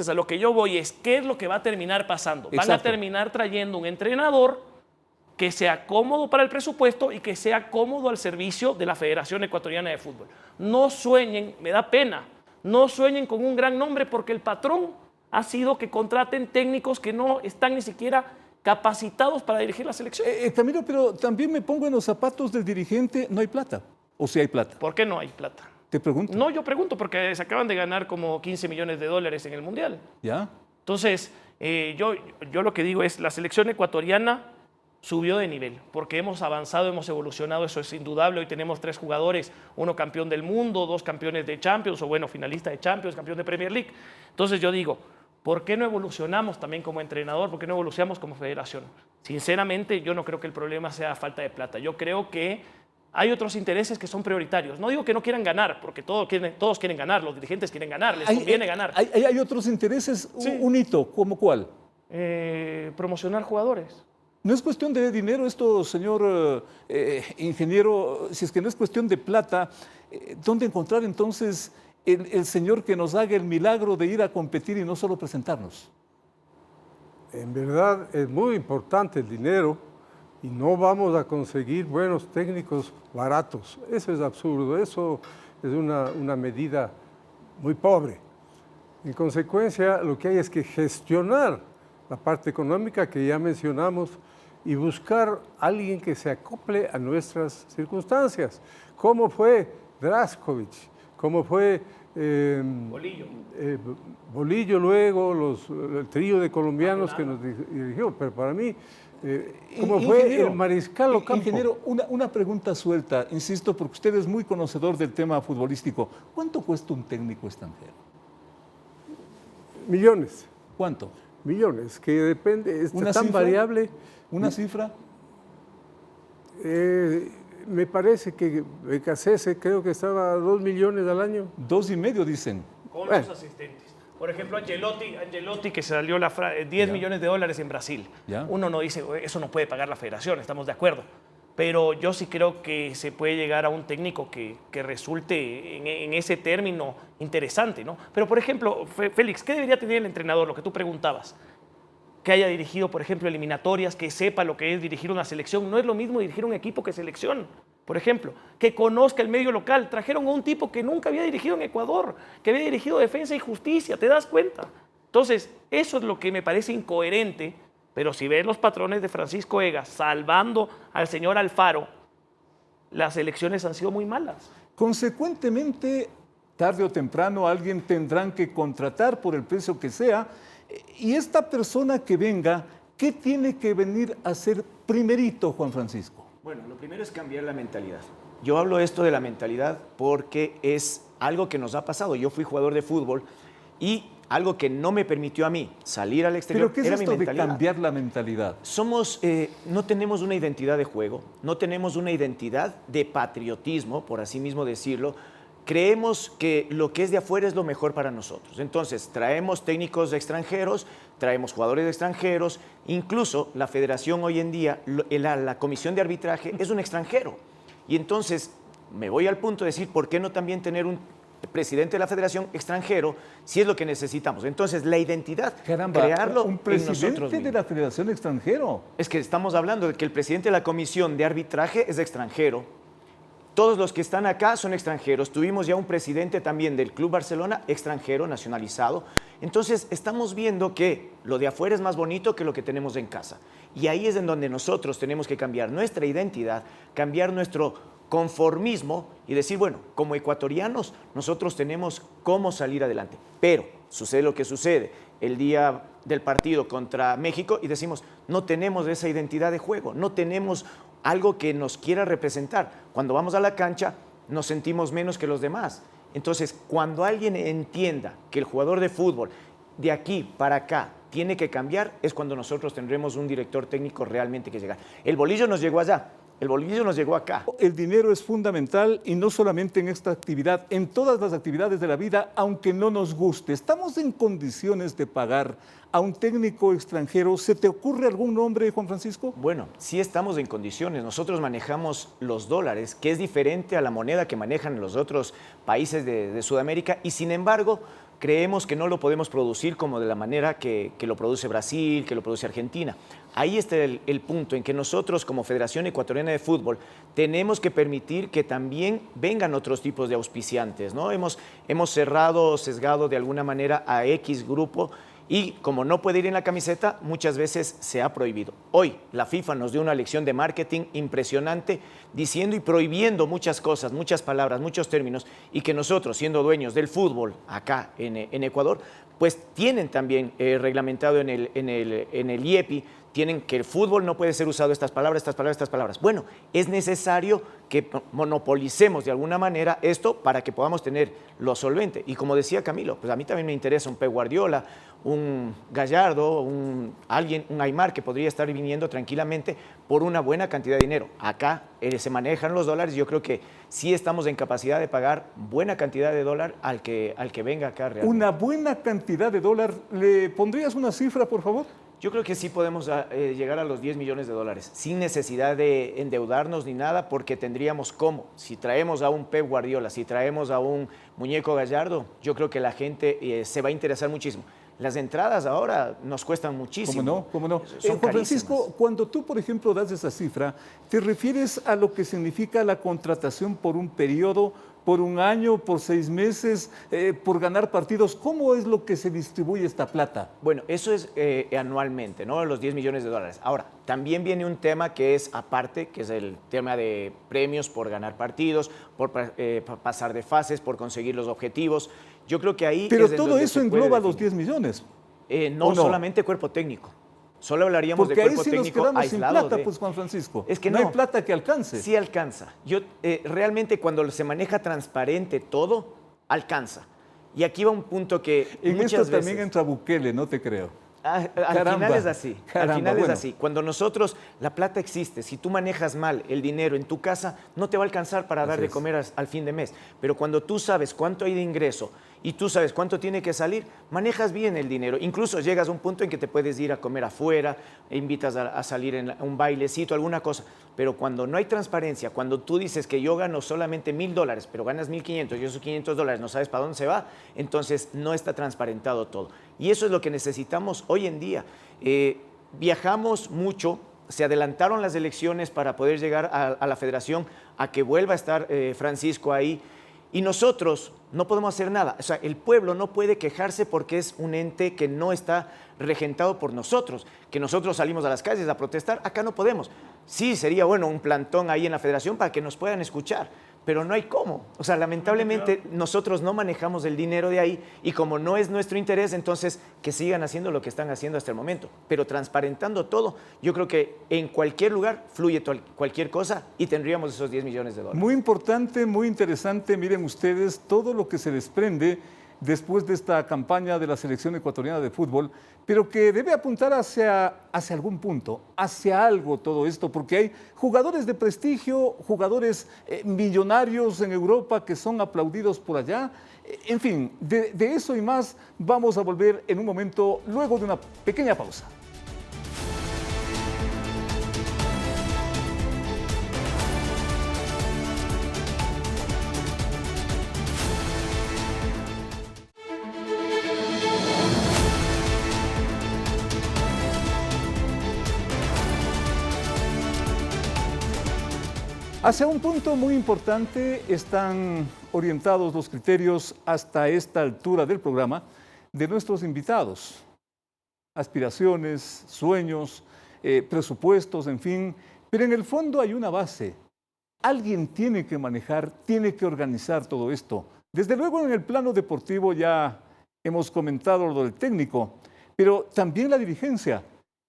a lo que yo voy es, ¿qué es lo que va a terminar pasando? Van a terminar trayendo un entrenador que sea cómodo para el presupuesto y que sea cómodo al servicio de la Federación Ecuatoriana de Fútbol. No sueñen, me da pena, no sueñen con un gran nombre porque el patrón ha sido que contraten técnicos que no están ni siquiera capacitados para dirigir la selección. Camilo, pero también me pongo en los zapatos del dirigente, no hay plata. ¿O si hay plata? ¿Por qué no hay plata? Te pregunto. No, yo pregunto porque se acaban de ganar como 15 millones de dólares en el Mundial. Entonces, yo lo que digo es, la selección ecuatoriana subió de nivel, porque hemos avanzado, hemos evolucionado, eso es indudable. Hoy tenemos 3 jugadores, uno campeón del mundo, 2 campeones de Champions, o bueno, finalista de Champions, campeón de Premier League. Entonces yo digo, ¿por qué no evolucionamos también como entrenador? ¿Por qué no evolucionamos como federación? Sinceramente, yo no creo que el problema sea falta de plata. Yo creo que hay otros intereses que son prioritarios. No digo que no quieran ganar, porque todos quieren ganar, los dirigentes quieren ganar, les conviene ganar. Hay otros intereses, un hito, ¿como cuál? Promocionar jugadores. No es cuestión de dinero esto, señor ingeniero, si es que no es cuestión de plata, ¿dónde encontrar entonces el señor que nos haga el milagro de ir a competir y no solo presentarnos? En verdad es muy importante el dinero y no vamos a conseguir buenos técnicos baratos. Eso es absurdo, eso es una medida muy pobre. En consecuencia, lo que hay es que gestionar la parte económica que ya mencionamos y buscar a alguien que se acople a nuestras circunstancias. ¿Cómo fue Draskovic? ¿Cómo fue Bolillo luego, el trío de colombianos que nos dirigió? Pero para mí, ¿cómo fue el Mariscal Ocampo? Ingeniero, una pregunta suelta, insisto, porque usted es muy conocedor del tema futbolístico. ¿Cuánto cuesta un técnico extranjero? Millones. ¿Cuánto? Millones, que depende, es tan variable. ¿Una cifra? Me parece que Becasese creo que estaba a 2 millones al año. 2,5 dicen. Con los asistentes. Por ejemplo, Angelotti que se salió 10 millones de dólares en Brasil. Uno no dice, eso no puede pagar la federación, estamos de acuerdo. Pero yo sí creo que se puede llegar a un técnico que resulte en ese término interesante, ¿no? Pero, por ejemplo, Félix, ¿qué debería tener el entrenador? Lo que tú preguntabas. Que haya dirigido, por ejemplo, eliminatorias, que sepa lo que es dirigir una selección. No es lo mismo dirigir un equipo que selección. Por ejemplo, que conozca el medio local. Trajeron a un tipo que nunca había dirigido en Ecuador, que había dirigido Defensa y Justicia, ¿te das cuenta? Entonces, eso es lo que me parece incoherente, pero si ves los patrones de Francisco Egas salvando al señor Alfaro, las elecciones han sido muy malas. Consecuentemente, tarde o temprano alguien tendrán que contratar por el precio que sea. Y esta persona que venga, ¿qué tiene que venir a hacer primerito, Juan Francisco? Bueno, lo primero es cambiar la mentalidad. Yo hablo esto de la mentalidad porque es algo que nos ha pasado. Yo fui jugador de fútbol y algo que no me permitió a mí salir al exterior. ¿Pero qué es esto de cambiar la mentalidad? No tenemos una identidad de juego, no tenemos una identidad de patriotismo, por así mismo decirlo. Creemos que lo que es de afuera es lo mejor para nosotros. Entonces, traemos técnicos extranjeros, traemos jugadores extranjeros, incluso la federación hoy en día, la comisión de arbitraje es un extranjero. Y entonces, me voy al punto de decir, ¿por qué no también tener un presidente de la federación extranjero si es lo que necesitamos? Entonces, la identidad, crearlo un en presidente nosotros mismos. de la federación extranjero. Es que estamos hablando de que el presidente de la comisión de arbitraje es extranjero. Todos los que están acá son extranjeros. Tuvimos ya un presidente también del Club Barcelona, extranjero, nacionalizado. Entonces, estamos viendo que lo de afuera es más bonito que lo que tenemos en casa. Y ahí es en donde nosotros tenemos que cambiar nuestra identidad, cambiar nuestro conformismo y decir, bueno, como ecuatorianos, nosotros tenemos cómo salir adelante. Pero sucede lo que sucede el día del partido contra México y decimos, no tenemos esa identidad de juego, no tenemos algo que nos quiera representar. Cuando vamos a la cancha nos sentimos menos que los demás. Entonces, cuando alguien entienda que el jugador de fútbol de aquí para acá tiene que cambiar, es cuando nosotros tendremos un director técnico realmente que llega. El bolillo nos llegó allá, el bolillo nos llegó acá. El dinero es fundamental y no solamente en esta actividad, en todas las actividades de la vida, aunque no nos guste. ¿Estamos en condiciones de pagar a un técnico extranjero? ¿Se te ocurre algún nombre, Juan Francisco? Bueno, sí estamos en condiciones. Nosotros manejamos los dólares, que es diferente a la moneda que manejan los otros países de Sudamérica, y sin embargo creemos que no lo podemos producir como de la manera que lo produce Brasil, que lo produce Argentina. Ahí está el punto en que nosotros como Federación Ecuatoriana de Fútbol tenemos que permitir que también vengan otros tipos de auspiciantes, ¿no? Hemos cerrado, sesgado de alguna manera a X grupo, y como no puede ir en la camiseta, muchas veces se ha prohibido. Hoy la FIFA nos dio una lección de marketing impresionante, diciendo y prohibiendo muchas cosas, muchas palabras, muchos términos, y que nosotros, siendo dueños del fútbol acá en Ecuador, pues tienen también reglamentado en el IEPI, tienen que el fútbol no puede ser usado estas palabras, estas palabras, estas palabras. Bueno, es necesario que monopolicemos de alguna manera esto para que podamos tener lo solvente. Y como decía Camilo, pues a mí también me interesa un Pep Guardiola, un Gallardo, un Aimar que podría estar viniendo tranquilamente por una buena cantidad de dinero. Acá se manejan los dólares, yo creo que sí estamos en capacidad de pagar buena cantidad de dólar al que venga acá realmente. Una buena cantidad de dólar. ¿Le pondrías una cifra, por favor? Yo creo que sí podemos llegar a los 10 millones de dólares, sin necesidad de endeudarnos ni nada, porque tendríamos cómo. Si traemos a un Pep Guardiola, si traemos a un Muñeco Gallardo, yo creo que la gente se va a interesar muchísimo. Las entradas ahora nos cuestan muchísimo. ¿Cómo no? ¿Cómo no? Son Juan Francisco, cuando tú, por ejemplo, das esa cifra, ¿te refieres a lo que significa la contratación por un periodo, por un año, por 6 meses, por ganar partidos? ¿Cómo es lo que se distribuye esta plata? Bueno, eso es anualmente, ¿no? Los 10 millones de dólares. Ahora, también viene un tema que es aparte, que es el tema de premios por ganar partidos, por pasar de fases, por conseguir los objetivos. Yo creo que ahí... Pero todo eso engloba los 10 millones. No solamente cuerpo técnico. Solo hablaríamos de cuerpo técnico aislado. Porque ahí sí nos quedamos sin plata, pues, Juan Francisco. Es que no hay plata que alcance. Sí alcanza. Realmente cuando se maneja transparente todo, alcanza. Y aquí va un punto que en muchas esto veces... también entra Bukele, no te creo. Al final es así. Al final es así. Cuando nosotros, la plata existe, si tú manejas mal el dinero en tu casa, no te va a alcanzar para dar de comer al fin de mes. Pero cuando tú sabes cuánto hay de ingreso y tú sabes cuánto tiene que salir, manejas bien el dinero. Incluso llegas a un punto en que te puedes ir a comer afuera, invitas a salir en un bailecito, alguna cosa. Pero cuando no hay transparencia, cuando tú dices que yo gano solamente $1,000, pero ganas 1,500 y esos $500 no sabes para dónde se va, entonces no está transparentado todo. Y eso es lo que necesitamos hoy en día. Viajamos mucho, se adelantaron las elecciones para poder llegar a la federación, a que vuelva a estar Francisco ahí. Y nosotros no podemos hacer nada. O sea, el pueblo no puede quejarse porque es un ente que no está regentado por nosotros, que nosotros salimos a las calles a protestar. Acá no podemos. Sí, sería bueno un plantón ahí en la federación para que nos puedan escuchar, pero no hay cómo. O sea, lamentablemente nosotros no manejamos el dinero de ahí y como no es nuestro interés, entonces que sigan haciendo lo que están haciendo hasta el momento. Pero transparentando todo, yo creo que en cualquier lugar fluye cualquier cosa y tendríamos esos 10 millones de dólares. Muy importante, muy interesante. Miren ustedes todo lo que se desprende después de esta campaña de la selección ecuatoriana de fútbol, pero que debe apuntar hacia algún punto, hacia algo todo esto, porque hay jugadores de prestigio, jugadores millonarios en Europa que son aplaudidos por allá. En fin, de eso y más vamos a volver en un momento, luego de una pequeña pausa. Hacia un punto muy importante están orientados los criterios hasta esta altura del programa de nuestros invitados. Aspiraciones, sueños, presupuestos, en fin. Pero en el fondo hay una base. Alguien tiene que manejar, tiene que organizar todo esto. Desde luego en el plano deportivo ya hemos comentado lo del técnico, pero también la dirigencia.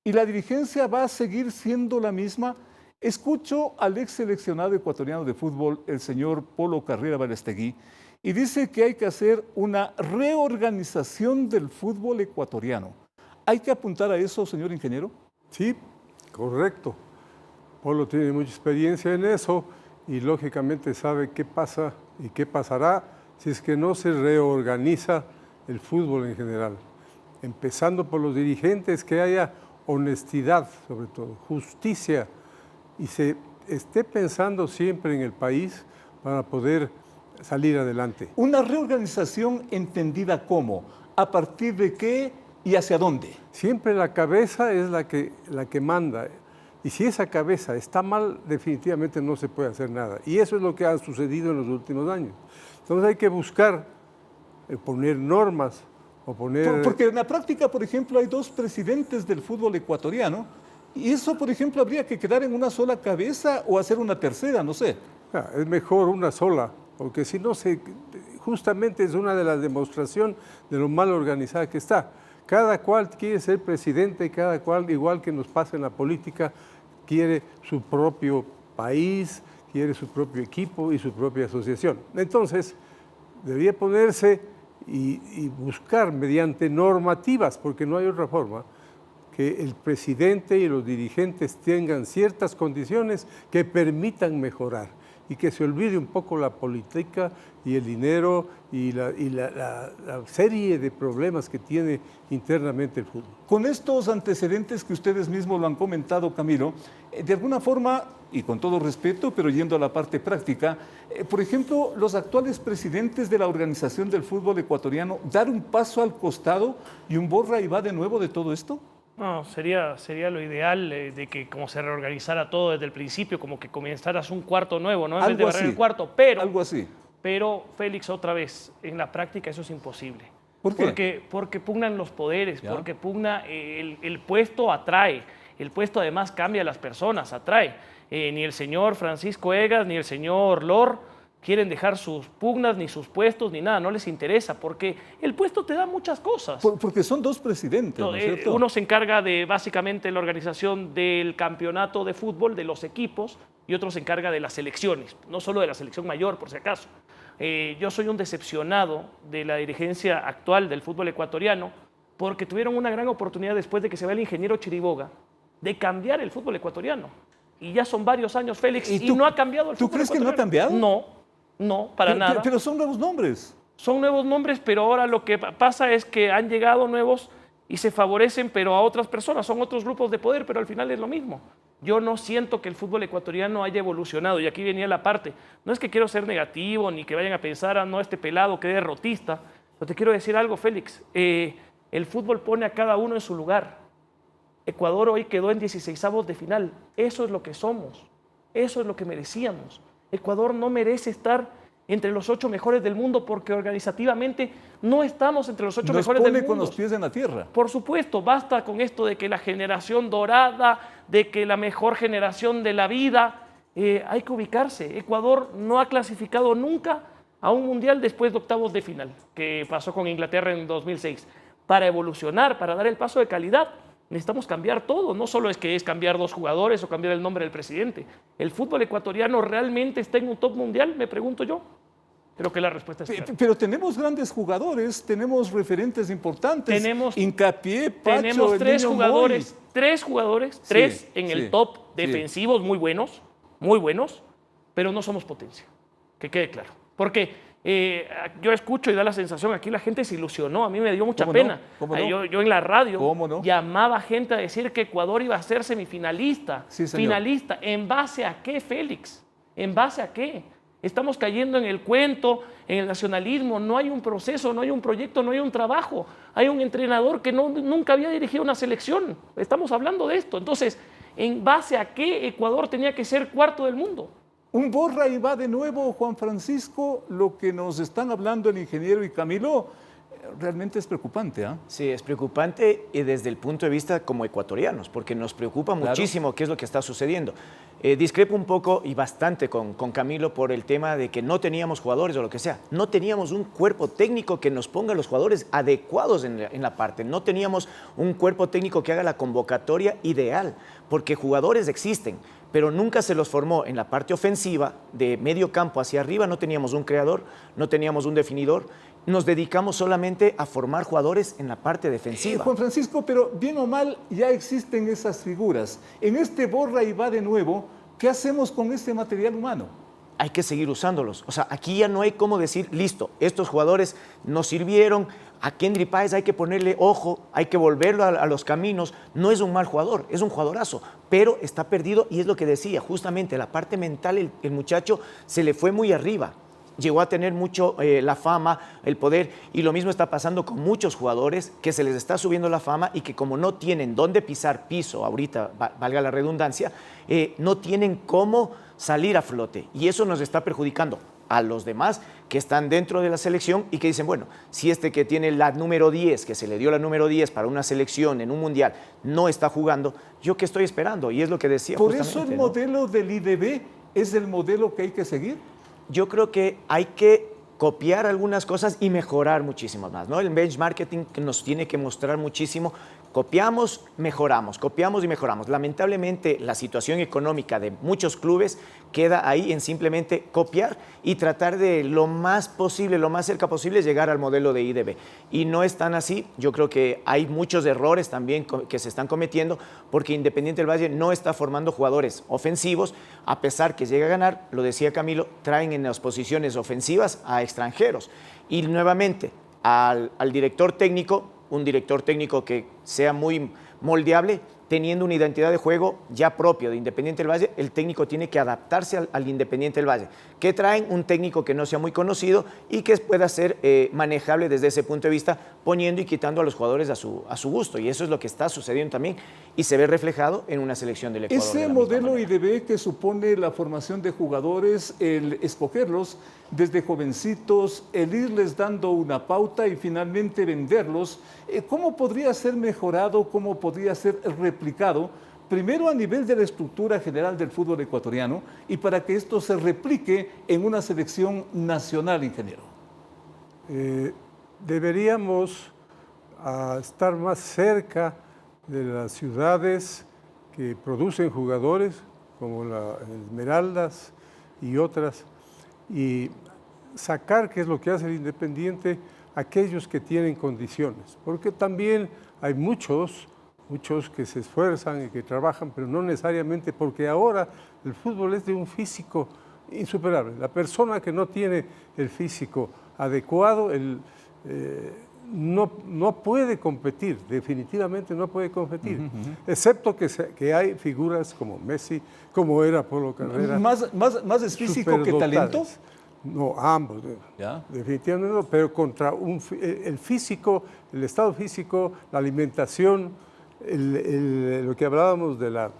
Y la dirigencia va a seguir siendo la misma. Escucho al ex seleccionado ecuatoriano de fútbol, el señor Polo Carrera Balestegui, y dice que hay que hacer una reorganización del fútbol ecuatoriano. ¿Hay que apuntar a eso, señor ingeniero? Sí, correcto. Polo tiene mucha experiencia en eso y lógicamente sabe qué pasa y qué pasará si es que no se reorganiza el fútbol en general. Empezando por los dirigentes, que haya honestidad, sobre todo, justicia, y se esté pensando siempre en el país para poder salir adelante. Una reorganización entendida como, ¿a partir de qué y hacia dónde? Siempre la cabeza es la que manda, y si esa cabeza está mal, definitivamente no se puede hacer nada. Y eso es lo que ha sucedido en los últimos años. Entonces hay que buscar poner normas o poner... Porque en la práctica, por ejemplo, hay dos presidentes del fútbol ecuatoriano. Y eso, por ejemplo, habría que quedar en una sola cabeza o hacer una tercera, no sé. Es mejor una sola, porque si no, justamente es una de las demostraciones de lo mal organizada que está. Cada cual quiere ser presidente, cada cual, igual que nos pasa en la política, quiere su propio país, quiere su propio equipo y su propia asociación. Entonces, debería ponerse y buscar mediante normativas, porque no hay otra forma, que el presidente y los dirigentes tengan ciertas condiciones que permitan mejorar y que se olvide un poco la política y el dinero y la serie de problemas que tiene internamente el fútbol. Con estos antecedentes que ustedes mismos lo han comentado, Camilo, de alguna forma, y con todo respeto, pero yendo a la parte práctica, por ejemplo, los actuales presidentes de la Organización del Fútbol Ecuatoriano, dar un paso al costado y un borra y va de nuevo de todo esto. No, sería lo ideal de que como se reorganizara todo desde el principio, como que comenzaras un cuarto nuevo, ¿no? En vez de barrer el cuarto, algo así. Pero, Félix, otra vez, en la práctica eso es imposible. ¿Por qué? Porque pugnan los poderes, porque pugna el puesto atrae, el puesto además cambia a las personas, atrae. Ni el señor Francisco Egas ni el señor Lor quieren dejar sus pugnas, ni sus puestos, ni nada, no les interesa, porque el puesto te da muchas cosas. Porque son dos presidentes, ¿no es cierto? Uno se encarga de básicamente la organización del campeonato de fútbol, de los equipos, y otro se encarga de las selecciones, no solo de la selección mayor, por si acaso. Yo soy un decepcionado de la dirigencia actual del fútbol ecuatoriano, porque tuvieron una gran oportunidad después de que se va el ingeniero Chiriboga, de cambiar el fútbol ecuatoriano. Y ya son varios años, Félix, y no ha cambiado el fútbol ecuatoriano. ¿Tú crees que no ha cambiado? No, para nada. Pero son nuevos nombres. Son nuevos nombres, pero ahora lo que pasa es que han llegado nuevos y se favorecen, pero a otras personas. Son otros grupos de poder, pero al final es lo mismo. Yo no siento que el fútbol ecuatoriano haya evolucionado, y aquí venía la parte. No es que quiero ser negativo, ni que vayan a pensar, no, este pelado, que derrotista. Pero te quiero decir algo, Félix. El fútbol pone a cada uno en su lugar. Ecuador hoy quedó en 16avos de final. Eso es lo que somos. Eso es lo que merecíamos. Ecuador no merece estar entre los 8 mejores del mundo porque organizativamente no estamos entre los 8 mejores del mundo. Nos pone con los pies en la tierra. Por supuesto, basta con esto de que la generación dorada, de que la mejor generación de la vida, hay que ubicarse. Ecuador no ha clasificado nunca a un mundial después de octavos de final, que pasó con Inglaterra en 2006. Para evolucionar, para dar el paso de calidad, necesitamos cambiar todo. No solo es que es cambiar 2 jugadores o cambiar el nombre del presidente. ¿El fútbol ecuatoriano realmente está en un top mundial? Me pregunto yo. Creo que la respuesta es clara. Pero tenemos grandes jugadores, tenemos referentes importantes. Tenemos Hincapié, Pacho, tenemos tres jugadores, Sí, en el sí, top sí. defensivos muy buenos, pero no somos potencia. Que quede claro. Porque yo escucho y da la sensación, aquí la gente se ilusionó, a mí me dio mucha ¿Cómo pena. no? ¿Cómo no? Yo en la radio ¿Cómo no? llamaba gente a decir que Ecuador iba a ser semifinalista. Sí, señor. Finalista. ¿En base a qué, Félix? ¿En base a qué? Estamos cayendo en el cuento, en el nacionalismo. No hay un proceso, no hay un proyecto, no hay un trabajo. Hay un entrenador que nunca había dirigido una selección. Estamos hablando de esto. Entonces, ¿en base a qué Ecuador tenía que ser cuarto del mundo? Un borra y va de nuevo, Juan Francisco. Lo que nos están hablando el ingeniero y Camilo realmente es preocupante. ¿Ah? Sí, es preocupante y desde el punto de vista como ecuatorianos, porque nos preocupa muchísimo qué es lo que está sucediendo. Discrepo un poco y bastante con Camilo por el tema de que no teníamos jugadores o lo que sea. No teníamos un cuerpo técnico que nos ponga los jugadores adecuados en la parte. No teníamos un cuerpo técnico que haga la convocatoria ideal, porque jugadores existen, pero nunca se los formó en la parte ofensiva, de medio campo hacia arriba. No teníamos un creador, no teníamos un definidor. Nos dedicamos solamente a formar jugadores en la parte defensiva. Juan Francisco, pero bien o mal ya existen esas figuras. En este borra y va de nuevo, ¿qué hacemos con este material humano? Hay que seguir usándolos. O sea, aquí ya no hay cómo decir, listo, estos jugadores nos sirvieron, a Kendry Páez hay que ponerle ojo, hay que volverlo a los caminos. No es un mal jugador, es un jugadorazo, pero está perdido y es lo que decía, justamente la parte mental, el muchacho se le fue muy arriba. Llegó a tener mucho la fama, el poder, y lo mismo está pasando con muchos jugadores que se les está subiendo la fama y que como no tienen dónde pisar piso, ahorita valga la redundancia, no tienen cómo salir a flote, y eso nos está perjudicando a los demás que están dentro de la selección y que dicen, bueno, si este que tiene la número 10, que se le dio la número 10 para una selección en un mundial, no está jugando, ¿yo qué estoy esperando? Y es lo que decía. Por eso el modelo del IDB es el modelo que hay que seguir. Yo creo que hay que copiar algunas cosas y mejorar muchísimo más, ¿no? El benchmarking nos tiene que mostrar muchísimo. Copiamos, mejoramos, copiamos y mejoramos. Lamentablemente, la situación económica de muchos clubes queda ahí en simplemente copiar y tratar de lo más posible, lo más cerca posible, llegar al modelo de IDB. Y no es tan así. Yo creo que hay muchos errores también que se están cometiendo porque Independiente del Valle no está formando jugadores ofensivos, a pesar que llega a ganar, lo decía Camilo, traen en las posiciones ofensivas a extranjeros. Y nuevamente, al director técnico, un director técnico que sea muy moldeable, teniendo una identidad de juego ya propia de Independiente del Valle, el técnico tiene que adaptarse al Independiente del Valle. ¿Qué traen? Un técnico que no sea muy conocido y que pueda ser manejable desde ese punto de vista, poniendo y quitando a los jugadores a su gusto. Y eso es lo que está sucediendo también y se ve reflejado en una selección del Ecuador. Ese modelo IDB que supone la formación de jugadores, el escogerlos desde jovencitos, el irles dando una pauta y finalmente venderlos, ¿cómo podría ser mejorado, cómo podría ser replicado? Primero a nivel de la estructura general del fútbol ecuatoriano y para que esto se replique en una selección nacional, ingeniero. Deberíamos estar más cerca de las ciudades que producen jugadores, como la Esmeraldas y otras, y sacar, que es lo que hace el Independiente, aquellos que tienen condiciones, porque también hay muchos que se esfuerzan y que trabajan, pero no necesariamente, porque ahora el fútbol es de un físico insuperable. La persona que no tiene el físico adecuado, no puede competir, definitivamente no puede competir, excepto que hay figuras como Messi, como era Polo Carrera. ¿Más es físico que talento? No, ambos, ¿ya? Definitivamente no, pero contra el físico, el estado físico, la alimentación, lo que hablábamos de la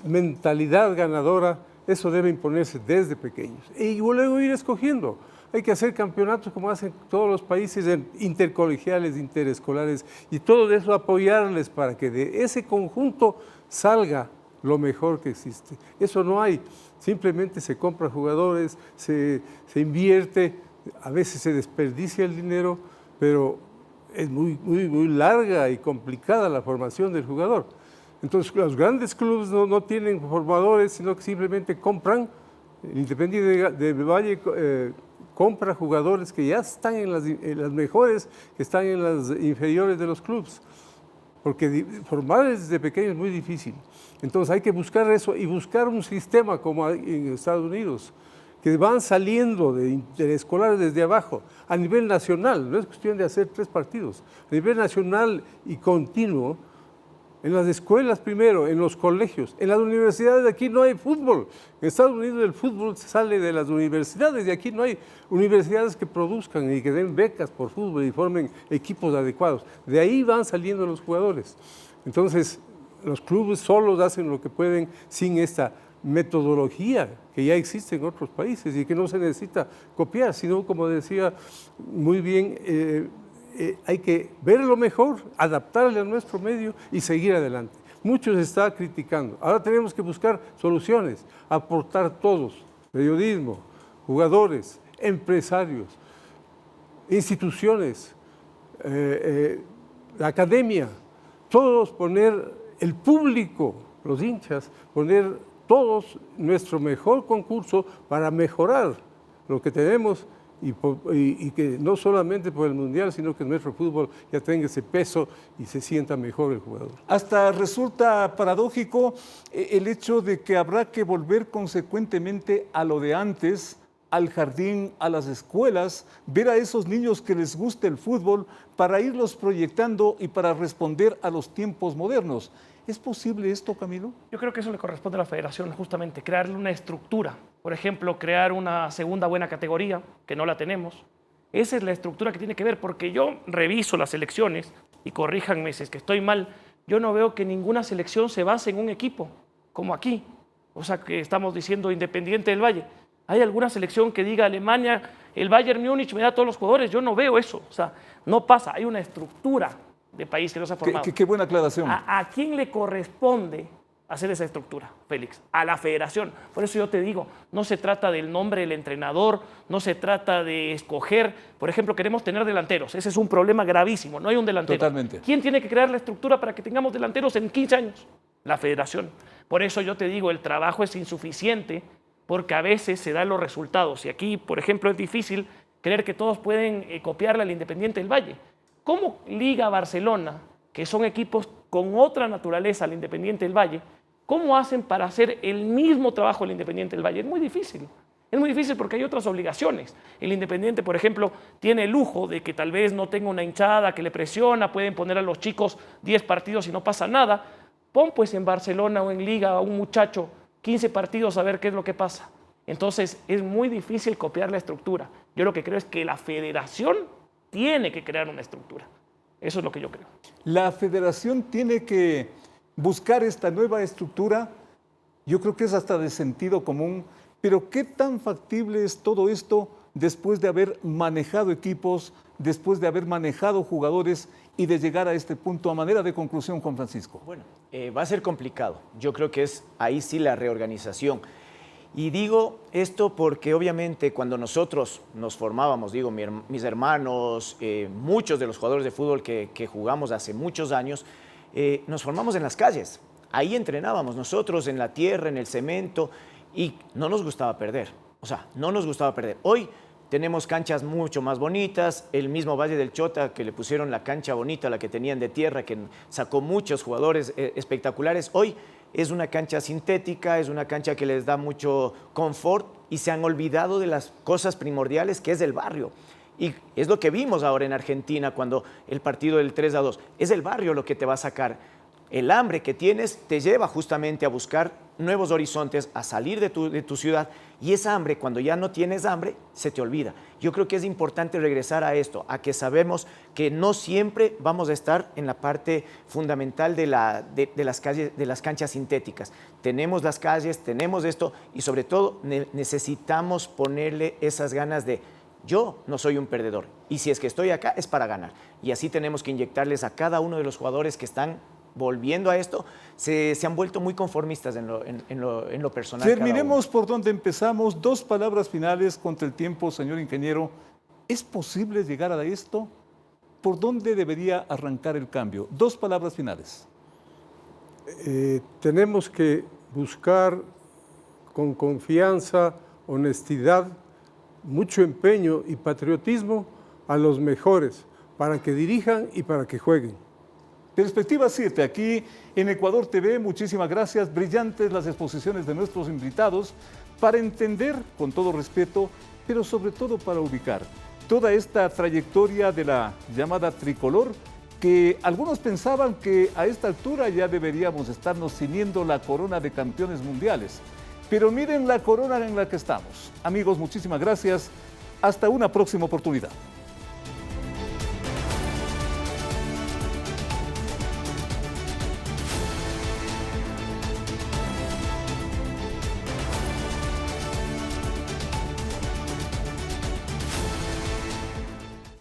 mentalidad ganadora, eso debe imponerse desde pequeños. Y luego ir escogiendo. Hay que hacer campeonatos como hacen todos los países, intercolegiales, interescolares, y todo eso apoyarles para que de ese conjunto salga lo mejor que existe. Eso no hay. Simplemente se compra jugadores, se invierte, a veces se desperdicia el dinero, pero es muy larga y complicada la formación del jugador. Entonces, los grandes clubes no tienen formadores, sino que simplemente compran. El Independiente del Valle compra jugadores que ya están en las mejores, que están en las inferiores de los clubes. Porque formar desde pequeño es muy difícil. Entonces hay que buscar eso y buscar un sistema como en Estados Unidos, que van saliendo de interescolares desde abajo, a nivel nacional. No es cuestión de hacer 3 partidos. A nivel nacional y continuo, en las escuelas primero, en los colegios, en las universidades. Aquí no hay fútbol. En Estados Unidos el fútbol sale de las universidades y aquí no hay universidades que produzcan y que den becas por fútbol y formen equipos adecuados. De ahí van saliendo los jugadores. Entonces, los clubes solos hacen lo que pueden sin esta metodología que ya existe en otros países y que no se necesita copiar, sino, como decía muy bien, hay que ver lo mejor, adaptarle a nuestro medio y seguir adelante. Muchos está criticando. Ahora tenemos que buscar soluciones, aportar todos, periodismo, jugadores, empresarios, instituciones, la academia, todos poner el público, los hinchas, poner todos nuestro mejor concurso para mejorar lo que tenemos y que no solamente por el Mundial, sino que nuestro fútbol ya tenga ese peso y se sienta mejor el jugador. Hasta resulta paradójico el hecho de que habrá que volver consecuentemente a lo de antes, al jardín, a las escuelas, ver a esos niños que les guste el fútbol para irlos proyectando y para responder a los tiempos modernos. ¿Es posible esto, Camilo? Yo creo que eso le corresponde a la federación, justamente, crearle una estructura. Por ejemplo, crear una segunda buena categoría, que no la tenemos. Esa es la estructura que tiene que ver, porque yo reviso las selecciones, y corríjanme si es que estoy mal, yo no veo que ninguna selección se base en un equipo, como aquí. O sea, que estamos diciendo Independiente del Valle. ¿Hay alguna selección que diga Alemania, el Bayern Múnich me da todos los jugadores? Yo no veo eso. O sea, no pasa. Hay una estructura de país que no se ha formado. Qué buena aclaración. ¿A quién le corresponde hacer esa estructura, Félix? A la federación. Por eso yo te digo, no se trata del nombre del entrenador, no se trata de escoger. Por ejemplo, queremos tener delanteros. Ese es un problema gravísimo. No hay un delantero. Totalmente. ¿Quién tiene que crear la estructura para que tengamos delanteros en 15 años? La federación. Por eso yo te digo, el trabajo es insuficiente porque a veces se dan los resultados. Y aquí, por ejemplo, es difícil creer que todos pueden copiarle al Independiente del Valle. ¿Cómo Liga Barcelona, que son equipos con otra naturaleza al Independiente del Valle, cómo hacen para hacer el mismo trabajo del Independiente del Valle? Es muy difícil. Es muy difícil porque hay otras obligaciones. El Independiente, por ejemplo, tiene el lujo de que tal vez no tenga una hinchada que le presiona, pueden poner a los chicos 10 partidos y no pasa nada. Pon pues en Barcelona o en Liga a un muchacho 15 partidos a ver qué es lo que pasa. Entonces es muy difícil copiar la estructura. Yo lo que creo es que la federación tiene que crear una estructura. Eso es lo que yo creo. La federación tiene que buscar esta nueva estructura. Yo creo que es hasta de sentido común. Pero ¿qué tan factible es todo esto después de haber manejado equipos, después de haber manejado jugadores y de llegar a este punto? A manera de conclusión, Juan Francisco. Bueno, va a ser complicado. Yo creo que es ahí sí la reorganización. Y digo esto porque obviamente cuando nosotros nos formábamos, digo, mis hermanos, muchos de los jugadores de fútbol que jugamos hace muchos años, nos formamos en las calles. Ahí entrenábamos nosotros en la tierra, en el cemento, y no nos gustaba perder. O sea, no nos gustaba perder. Hoy tenemos canchas mucho más bonitas, el mismo Valle del Chota, que le pusieron la cancha bonita, la que tenían de tierra, que sacó muchos jugadores espectaculares. Hoy es una cancha sintética, es una cancha que les da mucho confort y se han olvidado de las cosas primordiales que es el barrio. Y es lo que vimos ahora en Argentina cuando el partido del 3-2. Es el barrio lo que te va a sacar. El hambre que tienes te lleva justamente a buscar nuevos horizontes, a salir de tu ciudad, y esa hambre, cuando ya no tienes hambre, se te olvida. Yo creo que es importante regresar a esto, a que sabemos que no siempre vamos a estar en la parte fundamental de las calles, de las canchas sintéticas. Tenemos las calles, tenemos esto, y sobre todo necesitamos ponerle esas ganas de yo no soy un perdedor, y si es que estoy acá es para ganar. Y así tenemos que inyectarles a cada uno de los jugadores que están volviendo a esto, se han vuelto muy conformistas en lo personal. Terminemos por donde empezamos. 2 palabras finales contra el tiempo, señor ingeniero. ¿Es posible llegar a esto? ¿Por dónde debería arrancar el cambio? 2 palabras finales. Tenemos que buscar con confianza, honestidad, mucho empeño y patriotismo a los mejores para que dirijan y para que jueguen. Perspectiva 7, aquí en Ecuador TV, muchísimas gracias, brillantes las exposiciones de nuestros invitados para entender, con todo respeto, pero sobre todo para ubicar toda esta trayectoria de la llamada tricolor, que algunos pensaban que a esta altura ya deberíamos estarnos ciñendo la corona de campeones mundiales. Pero miren la corona en la que estamos. Amigos, muchísimas gracias. Hasta una próxima oportunidad.